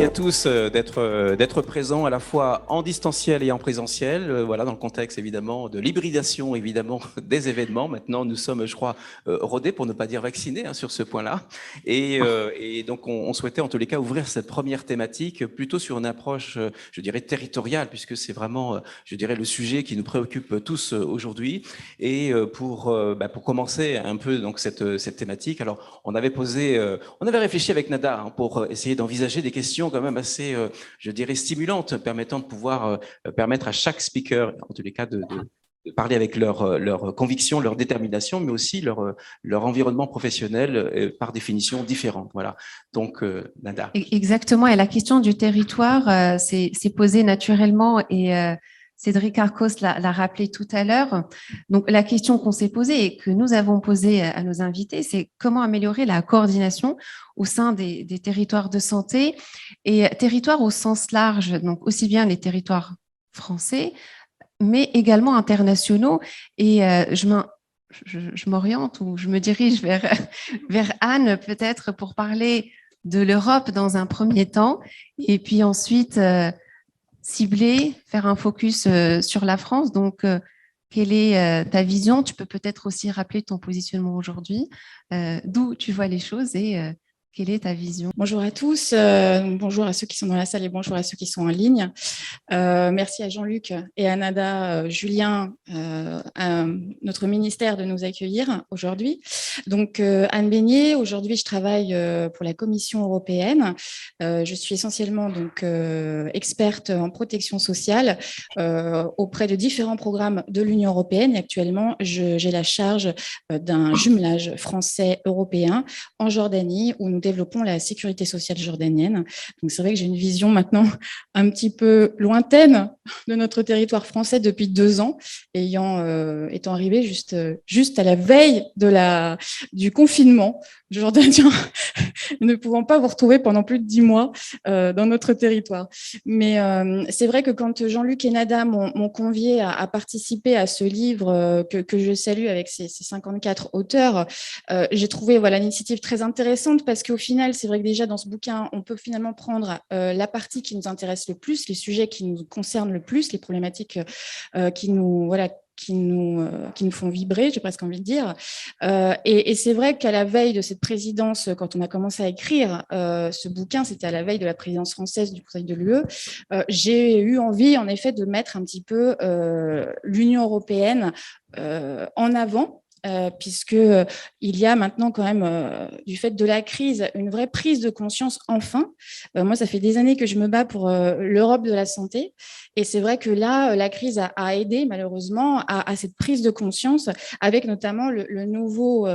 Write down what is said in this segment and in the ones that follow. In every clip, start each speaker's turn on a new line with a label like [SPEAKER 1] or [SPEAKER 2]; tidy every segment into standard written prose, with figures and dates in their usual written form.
[SPEAKER 1] à tous d'être présents à la fois en distanciel et en présentiel, voilà, dans le contexte évidemment de l'hybridation évidemment des événements. Maintenant, nous sommes, je crois, rodés pour ne pas dire vaccinés sur ce point-là. Et donc, on souhaitait en tous les cas ouvrir cette première thématique plutôt sur une approche, je dirais, territoriale, puisque c'est vraiment, je dirais, le sujet qui nous préoccupe tous aujourd'hui. Et pour commencer un peu donc cette thématique, alors on avait réfléchi avec Nada pour essayer d'envisager des questions quand même assez, je dirais, stimulantes, permettant de pouvoir permettre à chaque speaker, en tous les cas, de parler avec leur conviction, leur détermination, mais aussi leur environnement professionnel, par définition différent. Voilà. Donc, Nada.
[SPEAKER 2] Exactement, et la question du territoire s'est posée naturellement et Cédric Arcos l'a rappelé tout à l'heure. Donc, la question qu'on s'est posée et que nous avons posée à nos invités, c'est comment améliorer la coordination au sein des territoires de santé et territoires au sens large, donc aussi bien les territoires français, mais également internationaux. Et je m'oriente ou je me dirige vers Anne peut-être pour parler de l'Europe dans un premier temps et puis ensuite cibler, faire un focus sur la France. Donc, quelle est ta vision? Tu peux peut-être aussi rappeler ton positionnement aujourd'hui, d'où tu vois les choses et quelle est ta vision?
[SPEAKER 3] Bonjour à tous, bonjour à ceux qui sont dans la salle et bonjour à ceux qui sont en ligne. Merci à Jean-Luc et à Nada, Julien, à notre ministère de nous accueillir aujourd'hui. Donc, Anne Beignet, aujourd'hui, je travaille pour la Commission européenne. Je suis essentiellement donc experte en protection sociale auprès de différents programmes de l'Union européenne. Et actuellement, j'ai la charge d'un jumelage français-européen en Jordanie où nous développons la sécurité sociale jordanienne. Donc, c'est vrai que j'ai une vision maintenant un petit peu lointaine de notre territoire français depuis 2 ans, étant arrivée juste à la veille du confinement jordanien, ne pouvant pas vous retrouver pendant plus de 10 mois dans notre territoire. Mais c'est vrai que quand Jean-Luc et Nada m'ont convié à participer à ce livre que je salue avec ses 54 auteurs, j'ai trouvé l'initiative très intéressante parce qu'au final, c'est vrai que déjà dans ce bouquin, on peut finalement prendre la partie qui nous intéresse le plus, les sujets qui nous concernent le plus, les problématiques qui nous font vibrer, j'ai presque envie de dire. Et c'est vrai qu'à la veille de cette présidence, quand on a commencé à écrire ce bouquin, c'était à la veille de la présidence française du Conseil de l'UE, j'ai eu envie, en effet, de mettre un petit peu l'Union européenne en avant. Puisque il y a maintenant quand même, du fait de la crise, une vraie prise de conscience enfin. Moi, ça fait des années que je me bats pour l'Europe de la santé. Et c'est vrai que là, la crise a aidé malheureusement à cette prise de conscience avec notamment le nouveau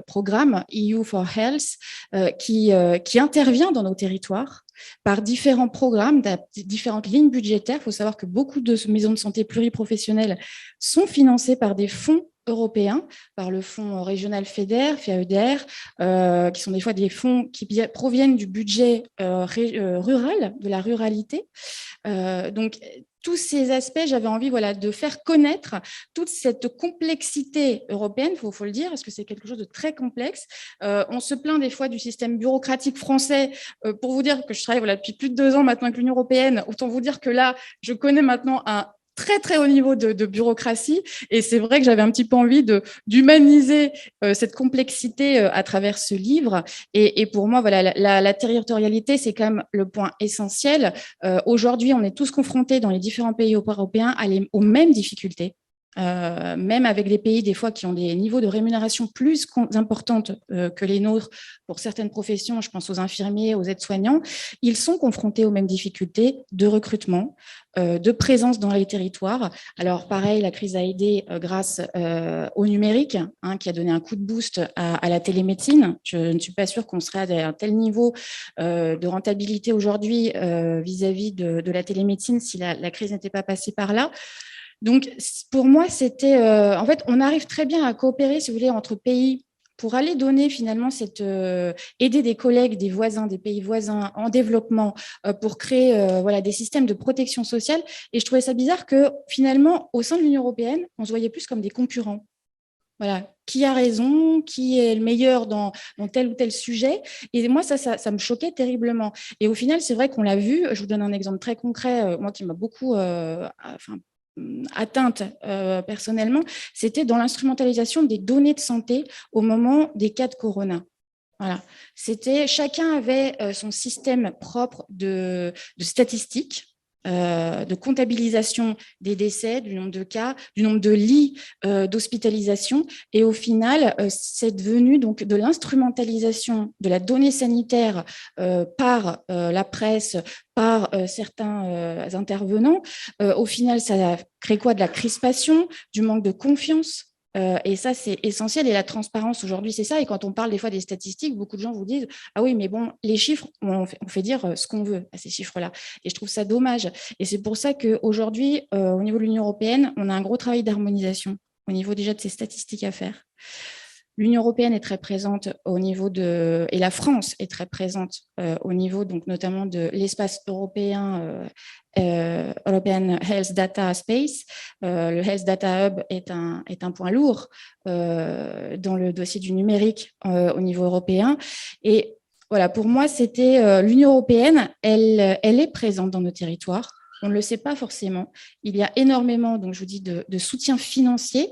[SPEAKER 3] programme EU for Health qui intervient dans nos territoires par différents programmes, différentes lignes budgétaires. Il faut savoir que beaucoup de maisons de santé pluriprofessionnelles sont financées par des fonds européens, par le fonds régional FEDER, FEADER, qui sont des fois des fonds qui proviennent du budget rural, de la ruralité. Donc, tous ces aspects, j'avais envie de faire connaître toute cette complexité européenne, il faut le dire, parce que c'est quelque chose de très complexe. On se plaint des fois du système bureaucratique français. Pour vous dire que je travaille depuis plus de 2 ans maintenant avec l'Union européenne, autant vous dire que là, je connais maintenant un très, très haut niveau de bureaucratie. Et c'est vrai que j'avais un petit peu envie d'humaniser cette complexité à travers ce livre. Et pour moi, la territorialité, c'est quand même le point essentiel. Aujourd'hui, on est tous confrontés dans les différents pays européens aux mêmes difficultés. Même avec des pays des fois qui ont des niveaux de rémunération plus importantes que les nôtres pour certaines professions, je pense aux infirmiers, aux aides-soignants, ils sont confrontés aux mêmes difficultés de recrutement, de présence dans les territoires. Alors pareil, la crise a aidé grâce au numérique, qui a donné un coup de boost à la télémédecine. Je ne suis pas sûre qu'on serait à un tel niveau de rentabilité aujourd'hui vis-à-vis de la télémédecine si la crise n'était pas passée par là. Donc, pour moi, c'était… en fait, on arrive très bien à coopérer, si vous voulez, entre pays pour aller donner finalement aider des collègues, des voisins, des pays voisins en développement pour créer des systèmes de protection sociale. Et je trouvais ça bizarre que finalement, au sein de l'Union européenne, on se voyait plus comme des concurrents. Voilà, qui a raison, qui est le meilleur dans tel ou tel sujet. Et moi, ça me choquait terriblement. Et au final, c'est vrai qu'on l'a vu. Je vous donne un exemple très concret, moi qui m'a beaucoup atteinte personnellement, c'était dans l'instrumentalisation des données de santé au moment des cas de corona. Voilà. Chacun avait son système propre de statistiques, de comptabilisation des décès, du nombre de cas, du nombre de lits d'hospitalisation. Et au final, c'est devenu donc de l'instrumentalisation de la donnée sanitaire par la presse, par certains intervenants. Au final, ça a créé quoi? De la crispation, du manque de confiance. Et ça, c'est essentiel. Et la transparence, aujourd'hui, c'est ça. Et quand on parle des fois des statistiques, beaucoup de gens vous disent « Ah oui, mais bon, les chiffres, on fait dire ce qu'on veut à ces chiffres-là. » Et je trouve ça dommage. Et c'est pour ça qu'aujourd'hui, au niveau de l'Union européenne, on a un gros travail d'harmonisation au niveau déjà de ces statistiques à faire. L'Union européenne est très présente au niveau et la France est très présente au niveau, donc notamment de l'espace européen, European Health Data Space. Le Health Data Hub est un point lourd dans le dossier du numérique au niveau européen. Et voilà, pour moi, c'était l'Union européenne, elle est présente dans nos territoires. On ne le sait pas forcément. Il y a énormément, donc je vous dis, de soutien financier.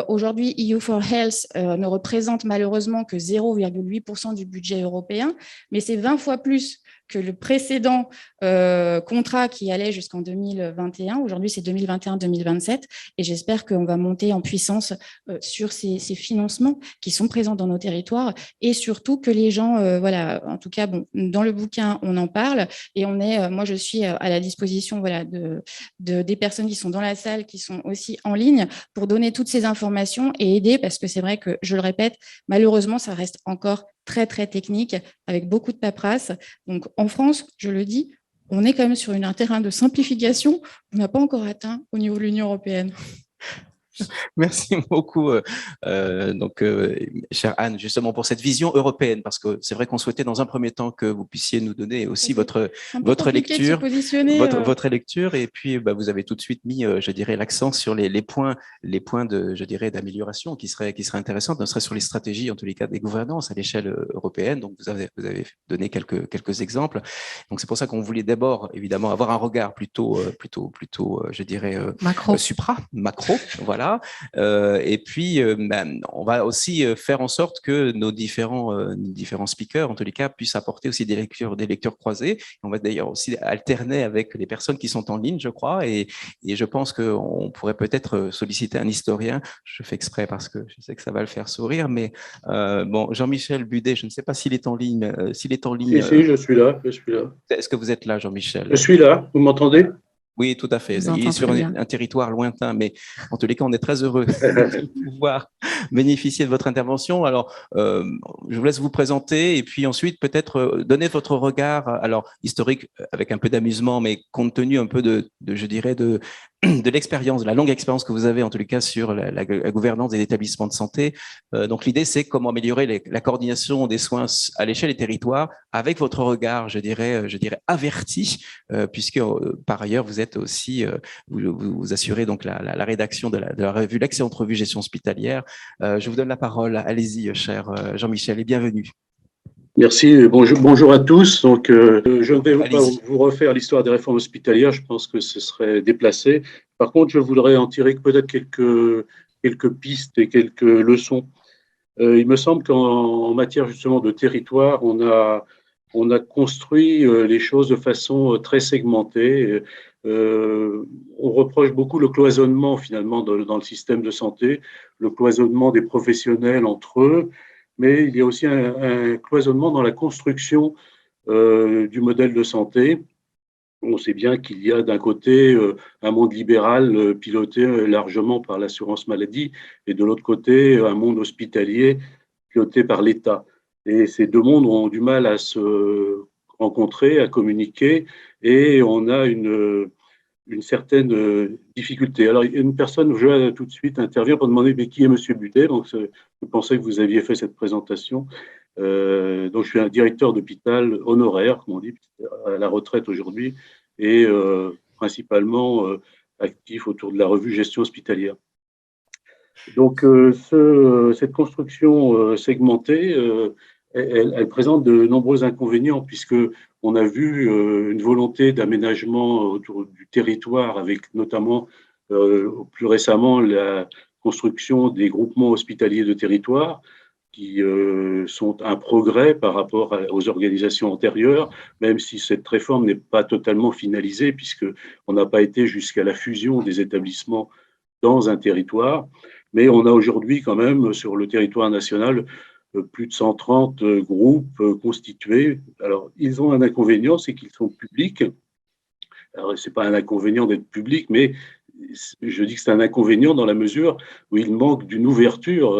[SPEAKER 3] Aujourd'hui, EU for Health ne représente malheureusement que 0,8% du budget européen, mais c'est 20 fois plus que le précédent contrat qui allait jusqu'en 2021. Aujourd'hui, c'est 2021-2027. Et j'espère qu'on va monter en puissance sur ces financements qui sont présents dans nos territoires et surtout que les gens, voilà, en tout cas, bon, dans le bouquin, on en parle et moi, je suis à la disposition voilà, des personnes qui sont dans la salle, qui sont aussi en ligne pour donner toutes ces informations et aider parce que c'est vrai que, je le répète, malheureusement, ça reste encore très, très technique avec beaucoup de paperasse. Donc, en France, je le dis, on est quand même sur un terrain de simplification qu'on n'a pas encore atteint au niveau de l'Union européenne.
[SPEAKER 1] Merci beaucoup, chère Anne, justement pour cette vision européenne, parce que c'est vrai qu'on souhaitait dans un premier temps que vous puissiez nous donner aussi votre lecture, votre lecture, et puis vous avez tout de suite mis, je dirais, l'accent sur les points de, je dirais, d'amélioration qui seraient intéressantes, ne serait sur les stratégies, en tous les cas, des gouvernances à l'échelle européenne. Donc vous avez donné quelques exemples. Donc c'est pour ça qu'on voulait d'abord, évidemment, avoir un regard plutôt, je dirais, macro, voilà. Et puis, on va aussi faire en sorte que nos différents speakers, en tous les cas, puissent apporter aussi des lectures croisées. On va d'ailleurs aussi alterner avec les personnes qui sont en ligne, je crois, et je pense qu'on pourrait peut-être solliciter un historien. Je fais exprès parce que je sais que ça va le faire sourire, mais bon, Jean-Michel Budet, je ne sais pas s'il est en ligne.
[SPEAKER 4] Si, je suis là.
[SPEAKER 1] Est-ce que vous êtes là, Jean-Michel?
[SPEAKER 4] Je suis là, vous m'entendez?
[SPEAKER 1] Oui, tout à fait. Il est sur un territoire lointain, mais en tous les cas, on est très heureux de pouvoir bénéficier de votre intervention. Alors, je vous laisse vous présenter et puis ensuite peut-être donner votre regard, alors historique avec un peu d'amusement, mais compte tenu un peu je dirais, de l'expérience, de la longue expérience que vous avez en tous les cas sur la gouvernance des établissements de santé. Donc l'idée, c'est comment améliorer la coordination des soins à l'échelle des territoires avec votre regard, je dirais averti, puisque par ailleurs vous êtes aussi, vous assurez donc la rédaction de la revue L'Excellente Revue Gestion Hospitalière. Je vous donne la parole. Allez-y, cher Jean-Michel, et bienvenue.
[SPEAKER 4] Merci, bonjour à tous. Donc, je ne vais pas vous refaire l'histoire des réformes hospitalières, je pense que ce serait déplacé. Par contre, je voudrais en tirer peut-être quelques pistes et quelques leçons. Il me semble qu'en matière justement de territoire, on a construit les choses de façon très segmentée. On reproche beaucoup le cloisonnement finalement dans le système de santé, le cloisonnement des professionnels entre eux, mais il y a aussi un cloisonnement dans la construction du modèle de santé. On sait bien qu'il y a d'un côté un monde libéral piloté largement par l'assurance maladie et de l'autre côté un monde hospitalier piloté par l'État. Et ces deux mondes ont du mal à se rencontrer, à communiquer, et on a une certaine difficulté. Alors, une personne, je vois tout de suite, intervient pour demander mais qui est M. Budet. Donc, je pensais que vous aviez fait cette présentation. Donc, je suis un directeur d'hôpital honoraire, comme on dit, à la retraite aujourd'hui, et principalement actif autour de la revue Gestion Hospitalière. Donc, cette construction segmentée, elle présente de nombreux inconvénients, puisque on a vu une volonté d'aménagement autour du territoire, avec notamment plus récemment la construction des groupements hospitaliers de territoire, qui sont un progrès par rapport aux organisations antérieures, même si cette réforme n'est pas totalement finalisée, puisqu'on n'a pas été jusqu'à la fusion des établissements dans un territoire. Mais on a aujourd'hui quand même sur le territoire national plus de 130 groupes constitués. Alors, ils ont un inconvénient, c'est qu'ils sont publics. Alors, ce n'est pas un inconvénient d'être public, mais je dis que c'est un inconvénient dans la mesure où il manque d'une ouverture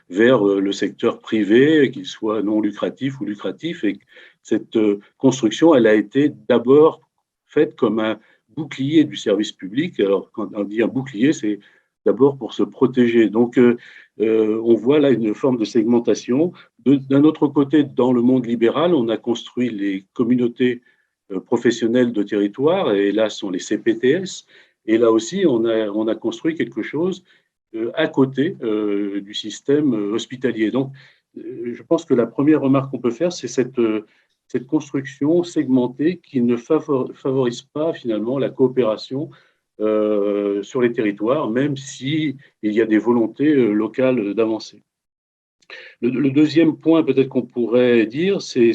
[SPEAKER 4] vers le secteur privé, qu'il soit non lucratif ou lucratif. Et cette construction, elle a été d'abord faite comme un bouclier du service public. Alors, quand on dit un bouclier, c'est d'abord pour se protéger. Donc, on voit là une forme de segmentation. D'un autre côté, dans le monde libéral, on a construit les communautés professionnelles de territoire, et là sont les CPTS. Et là aussi, on a construit quelque chose à côté du système hospitalier. Donc, je pense que la première remarque qu'on peut faire, c'est cette construction segmentée qui ne favorise pas finalement la coopération sur les territoires, même s'il y a des volontés locales d'avancer. Le deuxième point peut-être qu'on pourrait dire, c'est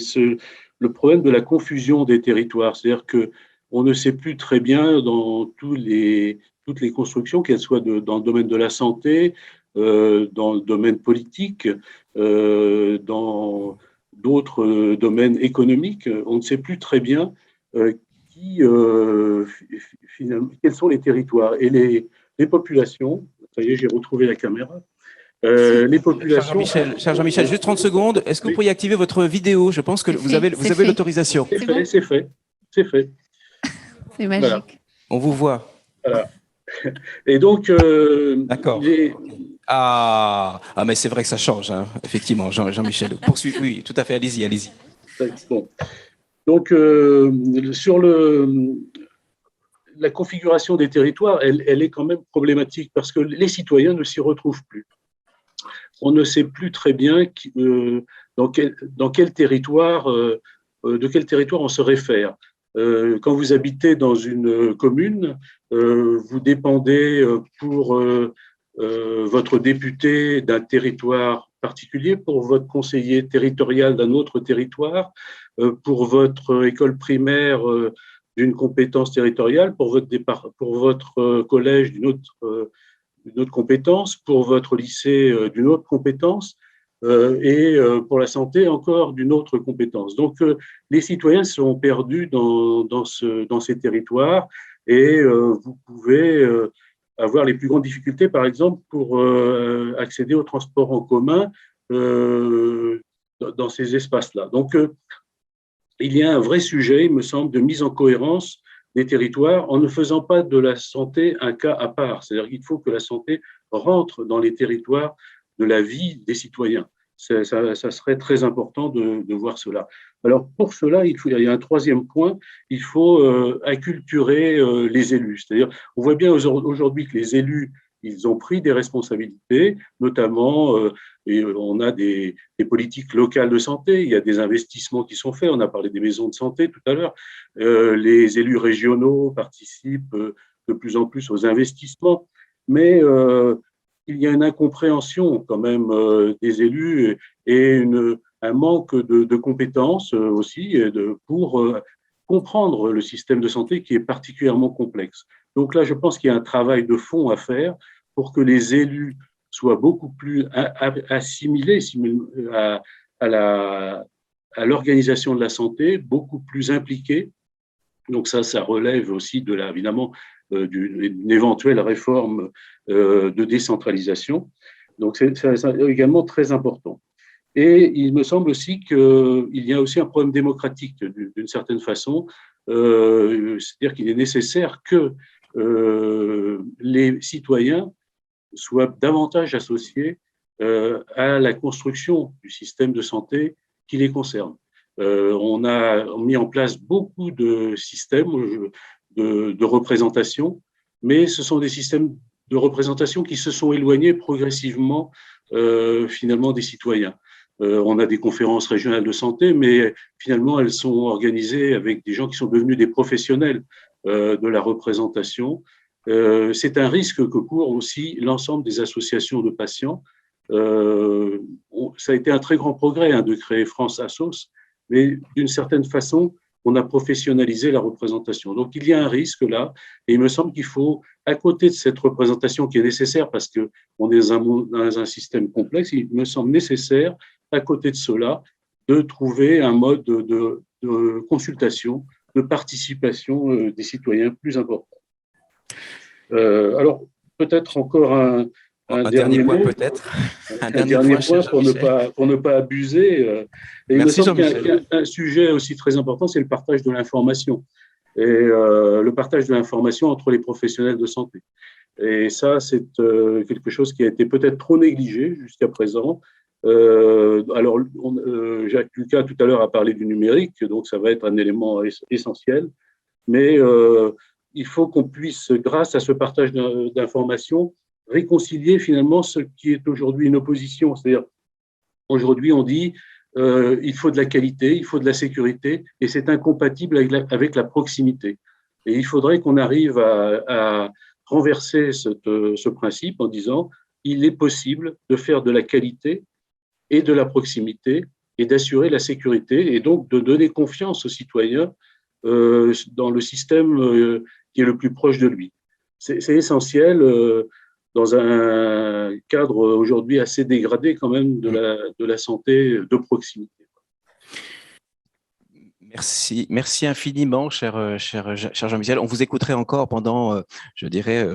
[SPEAKER 4] le problème de la confusion des territoires. C'est-à-dire qu'on ne sait plus très bien dans toutes les constructions, qu'elles soient dans le domaine de la santé, dans le domaine politique, dans d'autres domaines économiques, on ne sait plus très bien quels sont les territoires. Et les populations, ça y est, j'ai retrouvé la caméra, les populations…
[SPEAKER 1] Cher Jean-Michel, juste 30 secondes. Est-ce que vous pourriez activer votre vidéo? Je pense que vous avez l'autorisation.
[SPEAKER 4] C'est fait. C'est
[SPEAKER 2] magique. Voilà.
[SPEAKER 1] On vous voit.
[SPEAKER 4] Voilà. Et donc…
[SPEAKER 1] D'accord. Mais c'est vrai que ça change, hein. Effectivement, Jean-Michel. Poursuivez. Oui, tout à fait. Allez-y.
[SPEAKER 4] Bon. Donc, sur la configuration des territoires, elle est quand même problématique parce que les citoyens ne s'y retrouvent plus. On ne sait plus très bien de quel territoire on se réfère. Quand vous habitez dans une commune, vous dépendez pour votre député d'un territoire particulier, pour votre conseiller territorial d'un autre territoire, pour votre école primaire d'une compétence territoriale, pour votre collège d'une autre compétence, pour votre lycée d'une autre compétence, et pour la santé encore d'une autre compétence. Donc, les citoyens sont perdus dans ces territoires, et vous pouvez avoir les plus grandes difficultés, par exemple, pour accéder au transport en commun dans ces espaces-là. Donc, il y a un vrai sujet, il me semble, de mise en cohérence des territoires en ne faisant pas de la santé un cas à part. C'est-à-dire qu'il faut que la santé rentre dans les territoires de la vie des citoyens. Ça serait très important de voir cela. Alors, pour cela, il y a un troisième point, il faut acculturer les élus. C'est-à-dire, on voit bien aujourd'hui que les élus, ils ont pris des responsabilités, notamment, et on a des politiques locales de santé, il y a des investissements qui sont faits, on a parlé des maisons de santé tout à l'heure, les élus régionaux participent de plus en plus aux investissements, mais il y a une incompréhension quand même des élus et un manque de compétences aussi pour comprendre le système de santé qui est particulièrement complexe. Donc là, je pense qu'il y a un travail de fond à faire pour que les élus soient beaucoup plus assimilés à l'organisation de la santé, beaucoup plus impliqués. Donc ça relève aussi évidemment d'une éventuelle réforme de décentralisation. Donc c'est également très important. Et il me semble aussi qu'il y a aussi un problème démocratique d'une certaine façon, c'est-à-dire qu'il est nécessaire que les citoyens soient davantage associés à la construction du système de santé qui les concerne. On a mis en place beaucoup de systèmes de représentation, mais ce sont des systèmes de représentations qui se sont éloignées progressivement finalement des citoyens. On a des conférences régionales de santé, mais finalement, elles sont organisées avec des gens qui sont devenus des professionnels de la représentation. C'est un risque que courent aussi l'ensemble des associations de patients. Ça a été un très grand progrès de créer France Assos, mais d'une certaine façon, on a professionnalisé la représentation. Donc, il y a un risque là, et il me semble qu'il faut, à côté de cette représentation qui est nécessaire parce qu'on est dans un système complexe, il me semble nécessaire, à côté de cela, de trouver un mode de consultation, de participation des citoyens plus important. Alors, peut-être encore un dernier point,
[SPEAKER 1] peut-être.
[SPEAKER 4] Un dernier point pour ne pas abuser. Et il me semble qu'il y a un sujet aussi très important, c'est le partage de l'information. Et le partage de l'information entre les professionnels de santé. Et ça, c'est quelque chose qui a été peut-être trop négligé jusqu'à présent. Alors, Jacques Lucas, tout à l'heure, a parlé du numérique, donc ça va être un élément essentiel. Mais il faut qu'on puisse, grâce à ce partage d'informations, réconcilier finalement ce qui est aujourd'hui une opposition. C'est-à-dire, aujourd'hui, on dit il faut de la qualité, il faut de la sécurité, et c'est incompatible avec la proximité. Et il faudrait qu'on arrive à renverser ce principe en disant il est possible de faire de la qualité et de la proximité et d'assurer la sécurité et donc de donner confiance aux citoyens dans le système qui est le plus proche de lui. C'est essentiel dans un cadre aujourd'hui assez dégradé quand même de la santé de proximité.
[SPEAKER 1] Merci infiniment, cher Jean-Michel. On vous écouterait encore pendant, je dirais,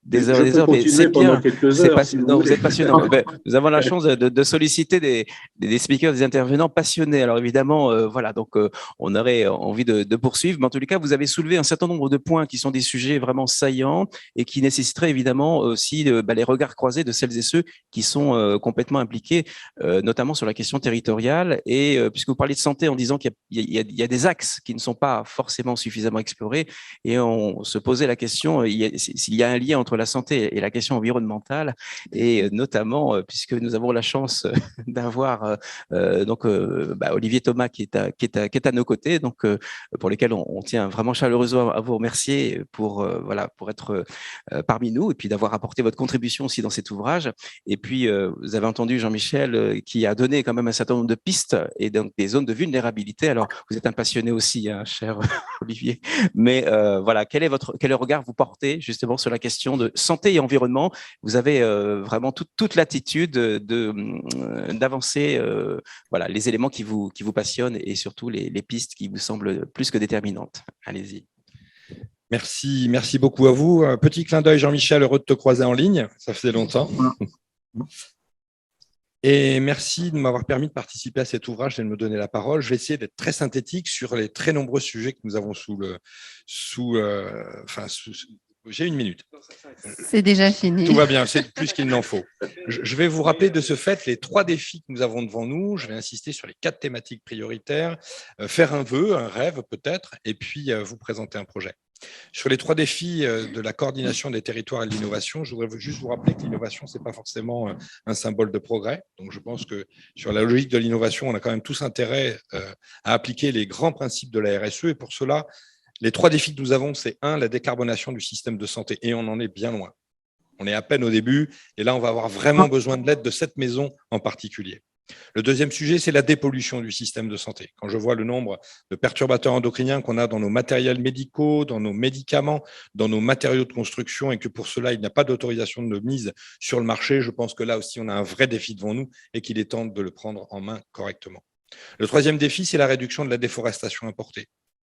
[SPEAKER 1] des heures et des heures, mais c'est bien.
[SPEAKER 4] Quelques heures,
[SPEAKER 1] vous êtes passionnant. Nous avons la chance de solliciter des speakers, des intervenants passionnés. Alors évidemment, voilà, donc on aurait envie de poursuivre, mais en tous les cas, vous avez soulevé un certain nombre de points qui sont des sujets vraiment saillants et qui nécessiteraient évidemment aussi les regards croisés de celles et ceux qui sont complètement impliqués, notamment sur la question territoriale. Et puisque vous parliez de santé en disant qu'il y a des axes qui ne sont pas forcément suffisamment explorés, et on se posait la question s'il y a un lien entre la santé et la question environnementale, et notamment puisque nous avons la chance d'avoir Olivier Thomas qui est à nos côtés, donc pour lesquels on tient vraiment chaleureusement à vous remercier pour être parmi nous et puis d'avoir apporté votre contribution aussi dans cet ouvrage. Et puis vous avez entendu Jean-Michel qui a donné quand même un certain nombre de pistes et donc des zones de vulnérabilité. Alors vous êtes un passionné aussi, cher Olivier, mais voilà, quel regard vous portez justement sur la question de santé et environnement? Vous avez vraiment toute l'attitude d'avancer les éléments qui vous passionnent et surtout les pistes qui vous semblent plus que déterminantes. Allez-y.
[SPEAKER 5] Merci beaucoup à vous. Un petit clin d'œil, Jean-Michel, heureux de te croiser en ligne, ça faisait longtemps. Et merci de m'avoir permis de participer à cet ouvrage et de me donner la parole. Je vais essayer d'être très synthétique sur les très nombreux sujets que nous avons j'ai une minute.
[SPEAKER 2] C'est déjà fini.
[SPEAKER 5] Tout va bien, c'est plus qu'il n'en faut. Je vais vous rappeler de ce fait les 3 défis que nous avons devant nous. Je vais insister sur les 4 thématiques prioritaires. Faire un vœu, un rêve peut-être, et puis vous présenter un projet. Sur les 3 défis de la coordination des territoires et de l'innovation, je voudrais juste vous rappeler que l'innovation, ce n'est pas forcément un symbole de progrès. Donc, je pense que sur la logique de l'innovation, on a quand même tous intérêt à appliquer les grands principes de la RSE. Et pour cela, les 3 défis que nous avons, c'est 1, la décarbonation du système de santé. Et on en est bien loin. On est à peine au début. Et là, on va avoir vraiment besoin de l'aide de cette maison en particulier. Le deuxième sujet, c'est la dépollution du système de santé. Quand je vois le nombre de perturbateurs endocriniens qu'on a dans nos matériels médicaux, dans nos médicaments, dans nos matériaux de construction, et que pour cela, il n'y a pas d'autorisation de mise sur le marché, je pense que là aussi, on a un vrai défi devant nous et qu'il est temps de le prendre en main correctement. Le troisième défi, c'est la réduction de la déforestation importée.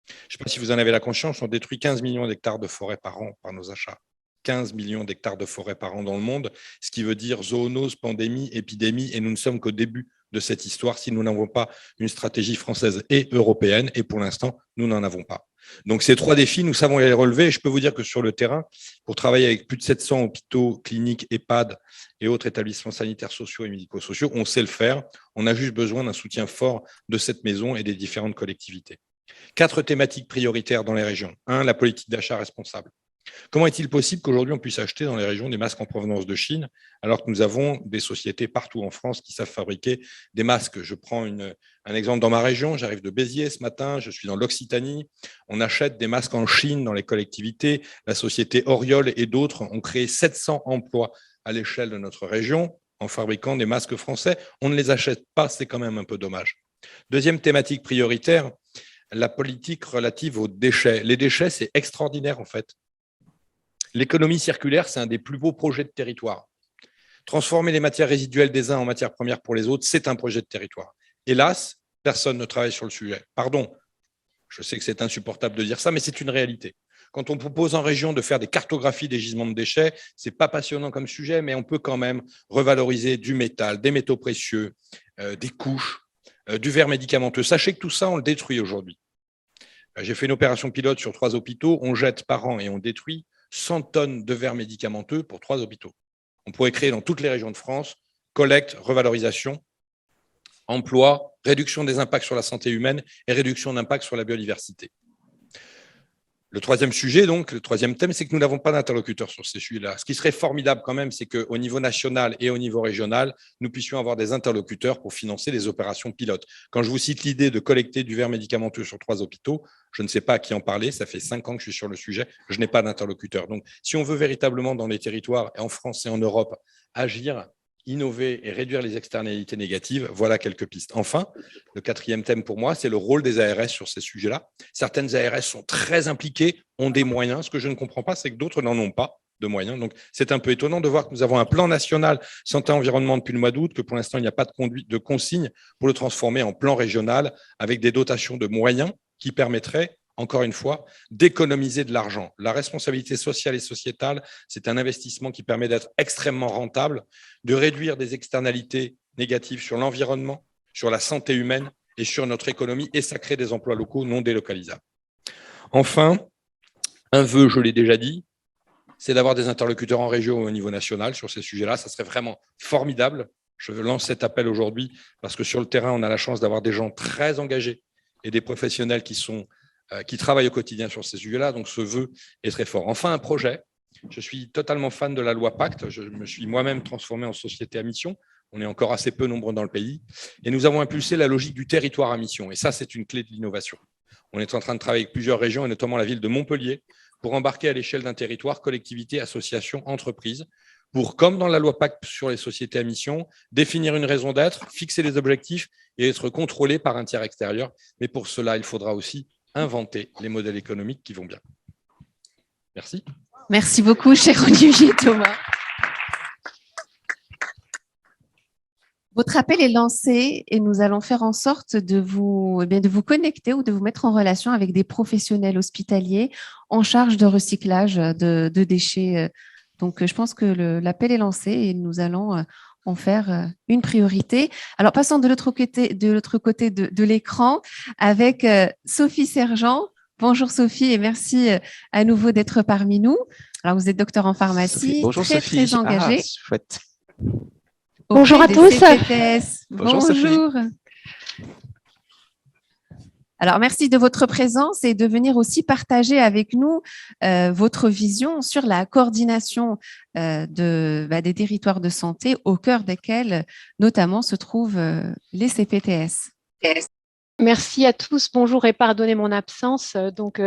[SPEAKER 5] Je ne sais pas si vous en avez la conscience, on détruit 15 millions d'hectares de forêt par an par nos achats. 15 millions d'hectares de forêt par an dans le monde, ce qui veut dire zoonose, pandémie, épidémie, et nous ne sommes qu'au début de cette histoire si nous n'avons pas une stratégie française et européenne, et pour l'instant, nous n'en avons pas. Donc ces 3 défis, nous savons les relever, et je peux vous dire que sur le terrain, pour travailler avec plus de 700 hôpitaux, cliniques, EHPAD et autres établissements sanitaires sociaux et médico-sociaux, on sait le faire, on a juste besoin d'un soutien fort de cette maison et des différentes collectivités. 4 thématiques prioritaires dans les régions. 1, la politique d'achat responsable. Comment est-il possible qu'aujourd'hui on puisse acheter dans les régions des masques en provenance de Chine alors que nous avons des sociétés partout en France qui savent fabriquer des masques? Je prends un exemple dans ma région, j'arrive de Béziers ce matin, je suis dans l'Occitanie, on achète des masques en Chine dans les collectivités, la société Oriol et d'autres ont créé 700 emplois à l'échelle de notre région en fabriquant des masques français. On ne les achète pas, c'est quand même un peu dommage. Deuxième thématique prioritaire, la politique relative aux déchets. Les déchets, c'est extraordinaire en fait. L'économie circulaire, c'est un des plus beaux projets de territoire. Transformer les matières résiduelles des uns en matières premières pour les autres, c'est un projet de territoire. Hélas, personne ne travaille sur le sujet. Pardon, je sais que c'est insupportable de dire ça, mais c'est une réalité. Quand on propose en région de faire des cartographies des gisements de déchets, ce n'est pas passionnant comme sujet, mais on peut quand même revaloriser du métal, des métaux précieux, des couches, du verre médicamenteux. Sachez que tout ça, on le détruit aujourd'hui. J'ai fait une opération pilote sur 3 hôpitaux. On jette par an et on détruit 100 tonnes de verre médicamenteux pour 3 hôpitaux. On pourrait créer dans toutes les régions de France collecte, revalorisation, emploi, réduction des impacts sur la santé humaine et réduction d'impact sur la biodiversité. Le troisième sujet, donc, le troisième thème, c'est que nous n'avons pas d'interlocuteur sur ces sujets-là. Ce qui serait formidable quand même, c'est qu'au niveau national et au niveau régional, nous puissions avoir des interlocuteurs pour financer les opérations pilotes. Quand je vous cite l'idée de collecter du verre médicamenteux sur 3 hôpitaux, je ne sais pas à qui en parler, ça fait 5 ans que je suis sur le sujet, je n'ai pas d'interlocuteur. Donc, si on veut véritablement dans les territoires, en France et en Europe, agir, innover et réduire les externalités négatives, voilà quelques pistes. Enfin, le quatrième thème pour moi, c'est le rôle des ARS sur ces sujets-là. Certaines ARS sont très impliquées, ont des moyens. Ce que je ne comprends pas, c'est que d'autres n'en ont pas de moyens. Donc, c'est un peu étonnant de voir que nous avons un plan national santé-environnement depuis le mois d'août, que pour l'instant, il n'y a pas de consigne pour le transformer en plan régional avec des dotations de moyens qui permettraient, encore une fois, d'économiser de l'argent. La responsabilité sociale et sociétale, c'est un investissement qui permet d'être extrêmement rentable, de réduire des externalités négatives sur l'environnement, sur la santé humaine et sur notre économie, et ça crée des emplois locaux non délocalisables. Enfin, un vœu, je l'ai déjà dit, c'est d'avoir des interlocuteurs en région ou au niveau national sur ces sujets-là. Ça serait vraiment formidable. Je lance cet appel aujourd'hui parce que sur le terrain, on a la chance d'avoir des gens très engagés et des professionnels qui travaillent au quotidien sur ces sujets-là, donc ce vœu est très fort. Enfin, un projet. Je suis totalement fan de la loi Pacte. Je me suis moi-même transformé en société à mission. On est encore assez peu nombreux dans le pays. Et nous avons impulsé la logique du territoire à mission. Et ça, c'est une clé de l'innovation. On est en train de travailler avec plusieurs régions, et notamment la ville de Montpellier, pour embarquer à l'échelle d'un territoire collectivités, associations, entreprises, pour, comme dans la loi Pacte sur les sociétés à mission, définir une raison d'être, fixer les objectifs et être contrôlé par un tiers extérieur. Mais pour cela, il faudra aussi inventer les modèles économiques qui vont bien. Merci.
[SPEAKER 2] Merci beaucoup, cher Olivier Thomas. Votre appel est lancé et nous allons faire en sorte de vous connecter ou de vous mettre en relation avec des professionnels hospitaliers en charge de recyclage de déchets. Donc, je pense que l'appel est lancé et nous allons en faire une priorité. Alors, passons de l'autre côté de l'écran avec Sophie Sergent. Bonjour Sophie et merci à nouveau d'être parmi nous. Alors, vous êtes docteur en pharmacie,
[SPEAKER 1] bonjour
[SPEAKER 2] très,
[SPEAKER 1] Sophie.
[SPEAKER 2] très engagée.
[SPEAKER 1] Chouette.
[SPEAKER 2] Bonjour à tous.
[SPEAKER 1] Bonjour Sophie.
[SPEAKER 2] Alors, merci de votre présence et de venir aussi partager avec nous votre vision sur la coordination des territoires de santé au cœur desquels notamment se trouvent les CPTS.
[SPEAKER 6] Merci à tous. Bonjour et pardonnez mon absence. Donc,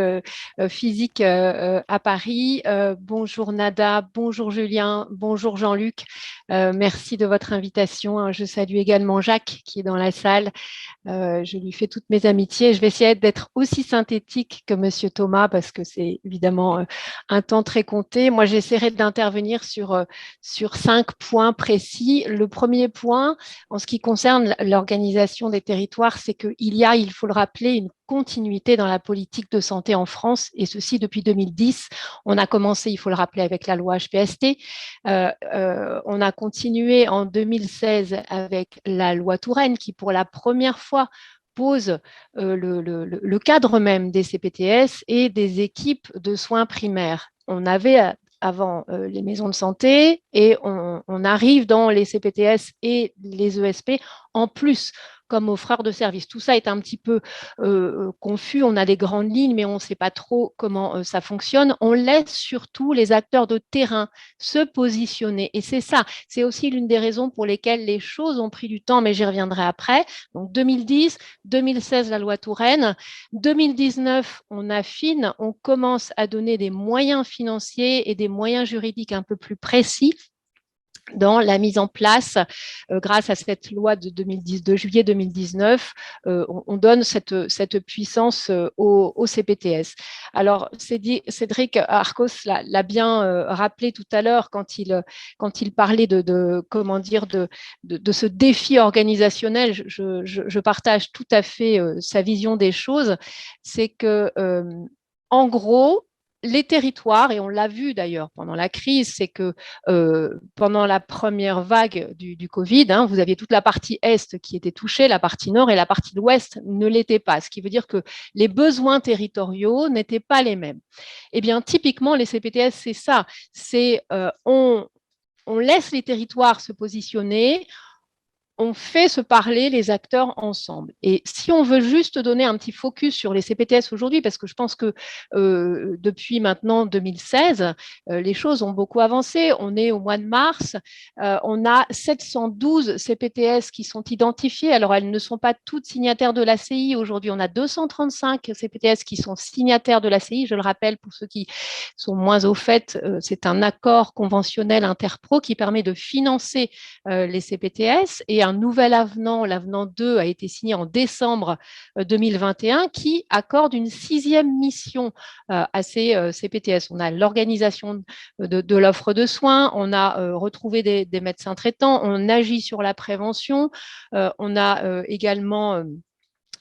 [SPEAKER 6] physique à Paris. Bonjour Nada, bonjour Julien, bonjour Jean-Luc. Merci de votre invitation. Je salue également Jacques qui est dans la salle. Je lui fais toutes mes amitiés. Je vais essayer d'être aussi synthétique que Monsieur Thomas parce que c'est évidemment un temps très compté. Moi, j'essaierai d'intervenir sur 5 points précis. Le premier point, en ce qui concerne l'organisation des territoires, c'est qu'il y a, il faut le rappeler, une continuité dans la politique de santé en France, et ceci depuis 2010. On a commencé, il faut le rappeler, avec la loi HPST. On a continué en 2016 avec la loi Touraine, qui pour la première fois pose le cadre même des CPTS et des équipes de soins primaires. On avait avant les maisons de santé et on arrive dans les CPTS et les ESP en plus. comme offreurs de services. Tout ça est un petit peu confus, on a des grandes lignes, mais on ne sait pas trop comment ça fonctionne. On laisse surtout les acteurs de terrain se positionner. Et c'est ça, c'est aussi l'une des raisons pour lesquelles les choses ont pris du temps, mais j'y reviendrai après. Donc 2010, 2016, la loi Touraine. 2019, on affine, on commence à donner des moyens financiers et des moyens juridiques un peu plus précis dans la mise en place, grâce à cette loi de juillet 2019, on donne cette puissance au CPTS. Alors, Cédric Arcos l'a bien rappelé tout à l'heure quand il parlait de ce défi organisationnel. Je partage tout à fait sa vision des choses. C'est que, en gros, les territoires, et on l'a vu d'ailleurs pendant la crise, c'est que pendant la première vague du Covid, vous aviez toute la partie Est qui était touchée, la partie Nord et la partie Ouest ne l'était pas, ce qui veut dire que les besoins territoriaux n'étaient pas les mêmes. Eh bien, typiquement, les CPTS, c'est ça, on laisse les territoires se positionner, on fait se parler les acteurs ensemble. Et si on veut juste donner un petit focus sur les CPTS aujourd'hui, parce que je pense que depuis maintenant 2016, les choses ont beaucoup avancé. On est au mois de mars, on a 712 CPTS qui sont identifiés. Alors, elles ne sont pas toutes signataires de l'ACI. Aujourd'hui, on a 235 CPTS qui sont signataires de l'ACI. Je le rappelle pour ceux qui sont moins au fait, c'est un accord conventionnel interpro qui permet de financer les CPTS, et un nouvel avenant, l'avenant 2, a été signé en décembre 2021 qui accorde une 6e mission à ces CPTS. On a l'organisation de l'offre de soins, on a retrouvé des médecins traitants, on agit sur la prévention, on a également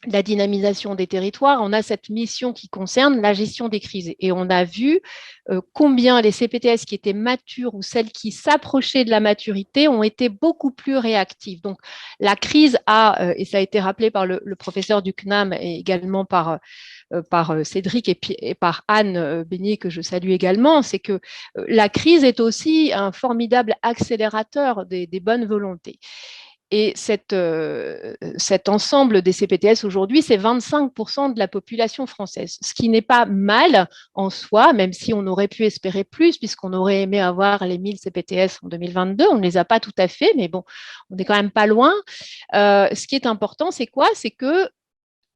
[SPEAKER 6] la dynamisation des territoires, on a cette mission qui concerne la gestion des crises. Et on a vu combien les CPTS qui étaient matures ou celles qui s'approchaient de la maturité ont été beaucoup plus réactives. Donc, la crise et ça a été rappelé par le professeur du CNAM et également par Cédric et par Anne Beignet, que je salue également, c'est que la crise est aussi un formidable accélérateur des bonnes volontés. Et cet ensemble des CPTS aujourd'hui, c'est 25% de la population française, ce qui n'est pas mal en soi, même si on aurait pu espérer plus, puisqu'on aurait aimé avoir les 1000 CPTS en 2022. On ne les a pas tout à fait, mais bon, on n'est quand même pas loin. Ce qui est important, c'est quoi? C'est que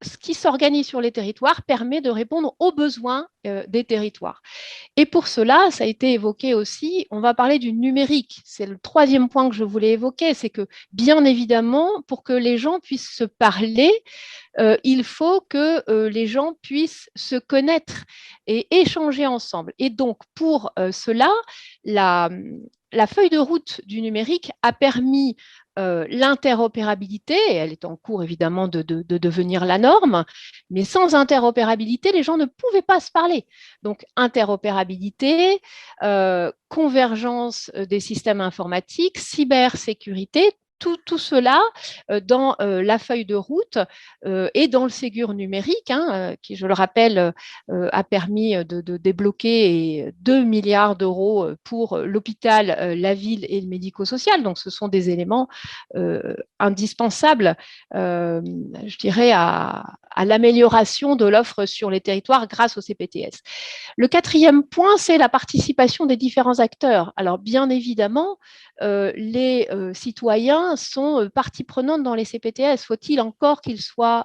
[SPEAKER 6] ce qui s'organise sur les territoires permet de répondre aux besoins des territoires. Et pour cela, ça a été évoqué aussi, on va parler du numérique. C'est le 3e point que je voulais évoquer, c'est que bien évidemment, pour que les gens puissent se parler, il faut que les gens puissent se connaître et échanger ensemble. Et donc, pour cela, la feuille de route du numérique a permis l'interopérabilité, et elle est en cours évidemment de devenir la norme, mais sans interopérabilité, les gens ne pouvaient pas se parler. Donc, interopérabilité, convergence des systèmes informatiques, cybersécurité, tout cela dans la feuille de route et dans le Ségur numérique, qui, je le rappelle, a permis de débloquer 2 milliards d'euros pour l'hôpital, la ville et le médico-social. Donc, ce sont des éléments indispensables, je dirais, à l'amélioration de l'offre sur les territoires grâce au CPTS. Le 4e point, c'est la participation des différents acteurs. Alors, bien évidemment, les citoyens sont partie prenante dans les CPTS. Faut-il encore qu'ils soient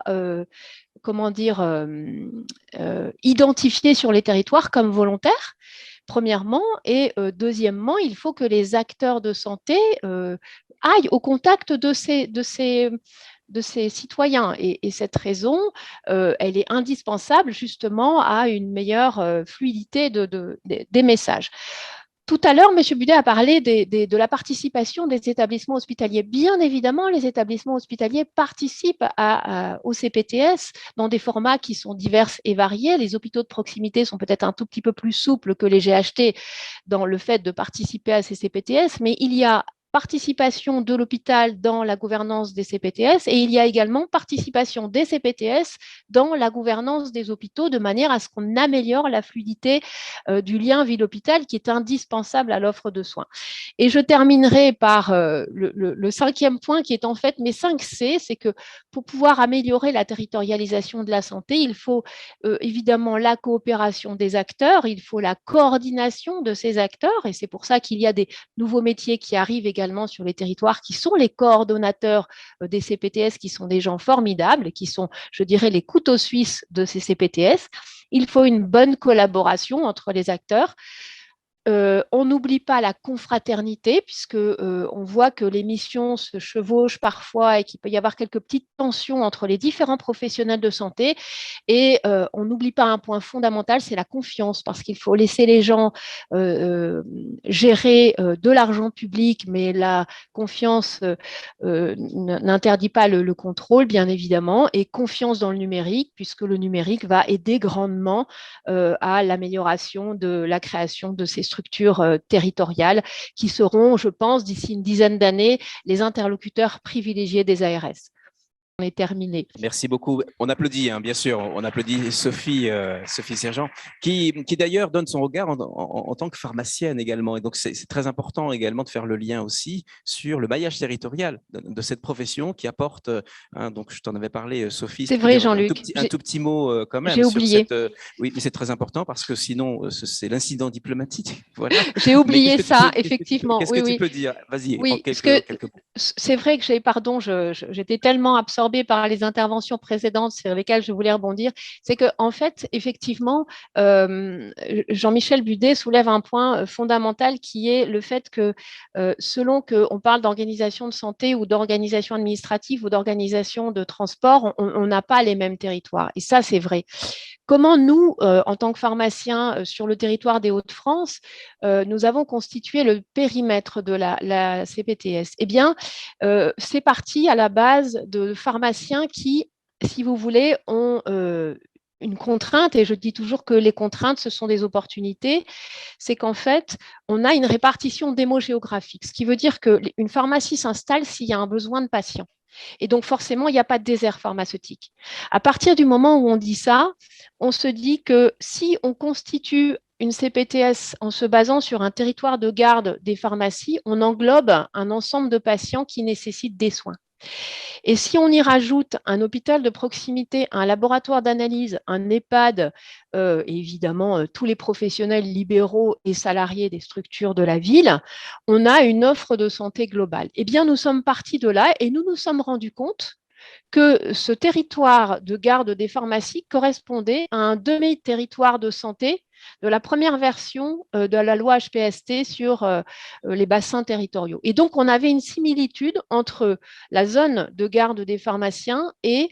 [SPEAKER 6] identifiés sur les territoires comme volontaires, premièrement, et deuxièmement, il faut que les acteurs de santé aillent au contact de ces citoyens. Et cette raison, elle est indispensable justement à une meilleure fluidité des messages. Tout à l'heure, M. Budet a parlé de la participation des établissements hospitaliers. Bien évidemment, les établissements hospitaliers participent au CPTS dans des formats qui sont divers et variés. Les hôpitaux de proximité sont peut-être un tout petit peu plus souples que les GHT dans le fait de participer à ces CPTS, mais il y a participation de l'hôpital dans la gouvernance des CPTS et il y a également participation des CPTS dans la gouvernance des hôpitaux de manière à ce qu'on améliore la fluidité du lien ville-hôpital qui est indispensable à l'offre de soins. Et je terminerai par le cinquième point qui est en fait mes 5 C, c'est que pour pouvoir améliorer la territorialisation de la santé, il faut évidemment la coopération des acteurs, il faut la coordination de ces acteurs et c'est pour ça qu'il y a des nouveaux métiers qui arrivent également sur les territoires, qui sont les coordonnateurs des CPTS, qui sont des gens formidables, qui sont, je dirais, les couteaux suisses de ces CPTS. Il faut une bonne collaboration entre les acteurs. On n'oublie pas la confraternité, puisque on voit que les missions se chevauchent parfois et qu'il peut y avoir quelques petites tensions entre les différents professionnels de santé. Et on n'oublie pas un point fondamental, c'est la confiance, parce qu'il faut laisser les gens gérer de l'argent public, mais la confiance n'interdit pas le contrôle, bien évidemment, et confiance dans le numérique, puisque le numérique va aider grandement à l'amélioration de la création de ces structures territoriales qui seront, je pense, d'ici une dizaine d'années, les interlocuteurs privilégiés des ARS. On est terminé.
[SPEAKER 1] Merci beaucoup. On applaudit, hein, bien sûr. On applaudit Sophie Sergent, qui d'ailleurs donne son regard en tant que pharmacienne également. Et donc, c'est très important également de faire le lien aussi sur le maillage territorial de cette profession qui apporte, hein, donc je t'en avais parlé, Sophie.
[SPEAKER 6] C'est vrai, Jean-Luc.
[SPEAKER 1] Un tout petit mot quand même.
[SPEAKER 6] J'ai oublié.
[SPEAKER 1] Oui, mais c'est très important parce que sinon, c'est l'incident diplomatique. Voilà.
[SPEAKER 6] J'ai oublié ça, effectivement.
[SPEAKER 1] Qu'est-ce que tu peux dire? Vas-y,
[SPEAKER 6] oui,
[SPEAKER 1] quelques mots.
[SPEAKER 6] C'est vrai que j'étais tellement absorbée par les interventions précédentes sur lesquelles je voulais rebondir, c'est que en fait, effectivement, Jean-Michel Budet soulève un point fondamental qui est le fait que selon qu'on parle d'organisation de santé ou d'organisation administrative ou d'organisation de transport, on n'a pas les mêmes territoires. Et ça, c'est vrai. Comment nous, en tant que pharmaciens sur le territoire des Hauts-de-France, nous avons constitué le périmètre de la CPTS? Eh bien, c'est parti à la base de pharmaciens qui, si vous voulez, ont une contrainte, et je dis toujours que les contraintes, ce sont des opportunités, c'est qu'en fait, on a une répartition démogéographique, ce qui veut dire qu'une pharmacie s'installe s'il y a un besoin de patient. Et donc, forcément, il n'y a pas de désert pharmaceutique. À partir du moment où on dit ça, on se dit que si on constitue une CPTS en se basant sur un territoire de garde des pharmacies, on englobe un ensemble de patients qui nécessitent des soins. Et si on y rajoute un hôpital de proximité, un laboratoire d'analyse, un EHPAD, et évidemment tous les professionnels libéraux et salariés des structures de la ville, on a une offre de santé globale. Eh bien, nous sommes partis de là et nous nous sommes rendus compte que ce territoire de garde des pharmacies correspondait à un demi-territoire de santé de la première version de la loi HPST sur les bassins territoriaux. Et donc, on avait une similitude entre la zone de garde des pharmaciens et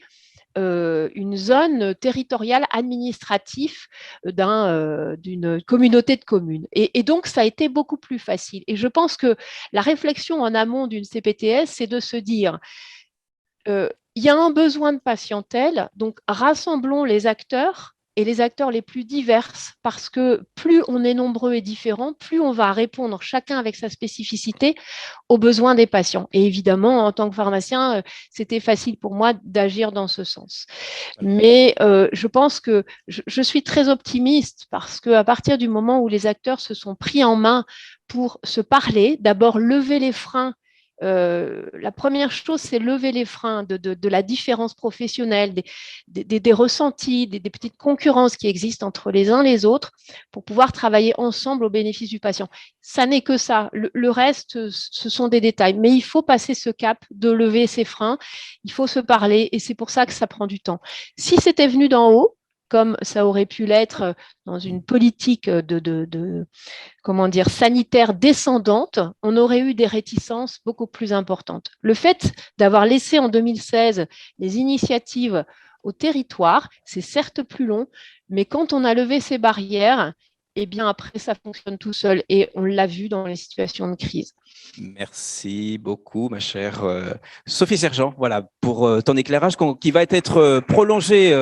[SPEAKER 6] une zone territoriale administrative d'une communauté de communes. Et donc, ça a été beaucoup plus facile. Et je pense que la réflexion en amont d'une CPTS, c'est de se dire il y a un besoin de patientèle, donc rassemblons les acteurs et les acteurs les plus divers, parce que plus on est nombreux et différents, plus on va répondre chacun avec sa spécificité aux besoins des patients. Et évidemment, en tant que pharmacien, c'était facile pour moi d'agir dans ce sens. Mais je pense que je suis très optimiste parce qu'à partir du moment où les acteurs se sont pris en main pour se parler, d'abord lever les freins. La première chose, c'est lever les freins de la différence professionnelle, des ressentis, des petites concurrences qui existent entre les uns et les autres pour pouvoir travailler ensemble au bénéfice du patient. Ça n'est que ça. Le reste, ce sont des détails. Mais il faut passer ce cap de lever ces freins. Il faut se parler et c'est pour ça que ça prend du temps. Si c'était venu d'en haut, comme ça aurait pu l'être dans une politique sanitaire descendante, on aurait eu des réticences beaucoup plus importantes. Le fait d'avoir laissé en 2016 les initiatives au territoire, c'est certes plus long, mais quand on a levé ces barrières, et bien après, ça fonctionne tout seul. Et on l'a vu dans les situations de crise.
[SPEAKER 1] Merci beaucoup, ma chère Sophie Sergent, voilà, pour ton éclairage qui va être prolongé,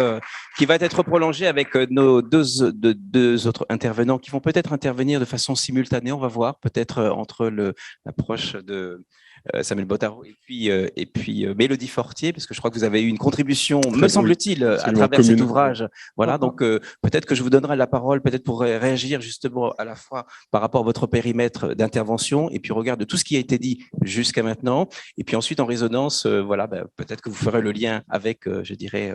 [SPEAKER 1] avec nos deux autres intervenants qui vont peut-être intervenir de façon simultanée. On va voir, peut-être entre l'approche de Samuel Bottaro et puis Mélodie Fortier, parce que je crois que vous avez eu une contribution, me semble-t-il, à travers cet ouvrage. Voilà, donc peut-être que je vous donnerai la parole, peut-être pour réagir justement à la fois par rapport à votre périmètre d'intervention et puis au regard de tout ce qui a été dit jusqu'à maintenant. Et puis ensuite, en résonance, voilà, peut-être que vous ferez le lien avec, je dirais,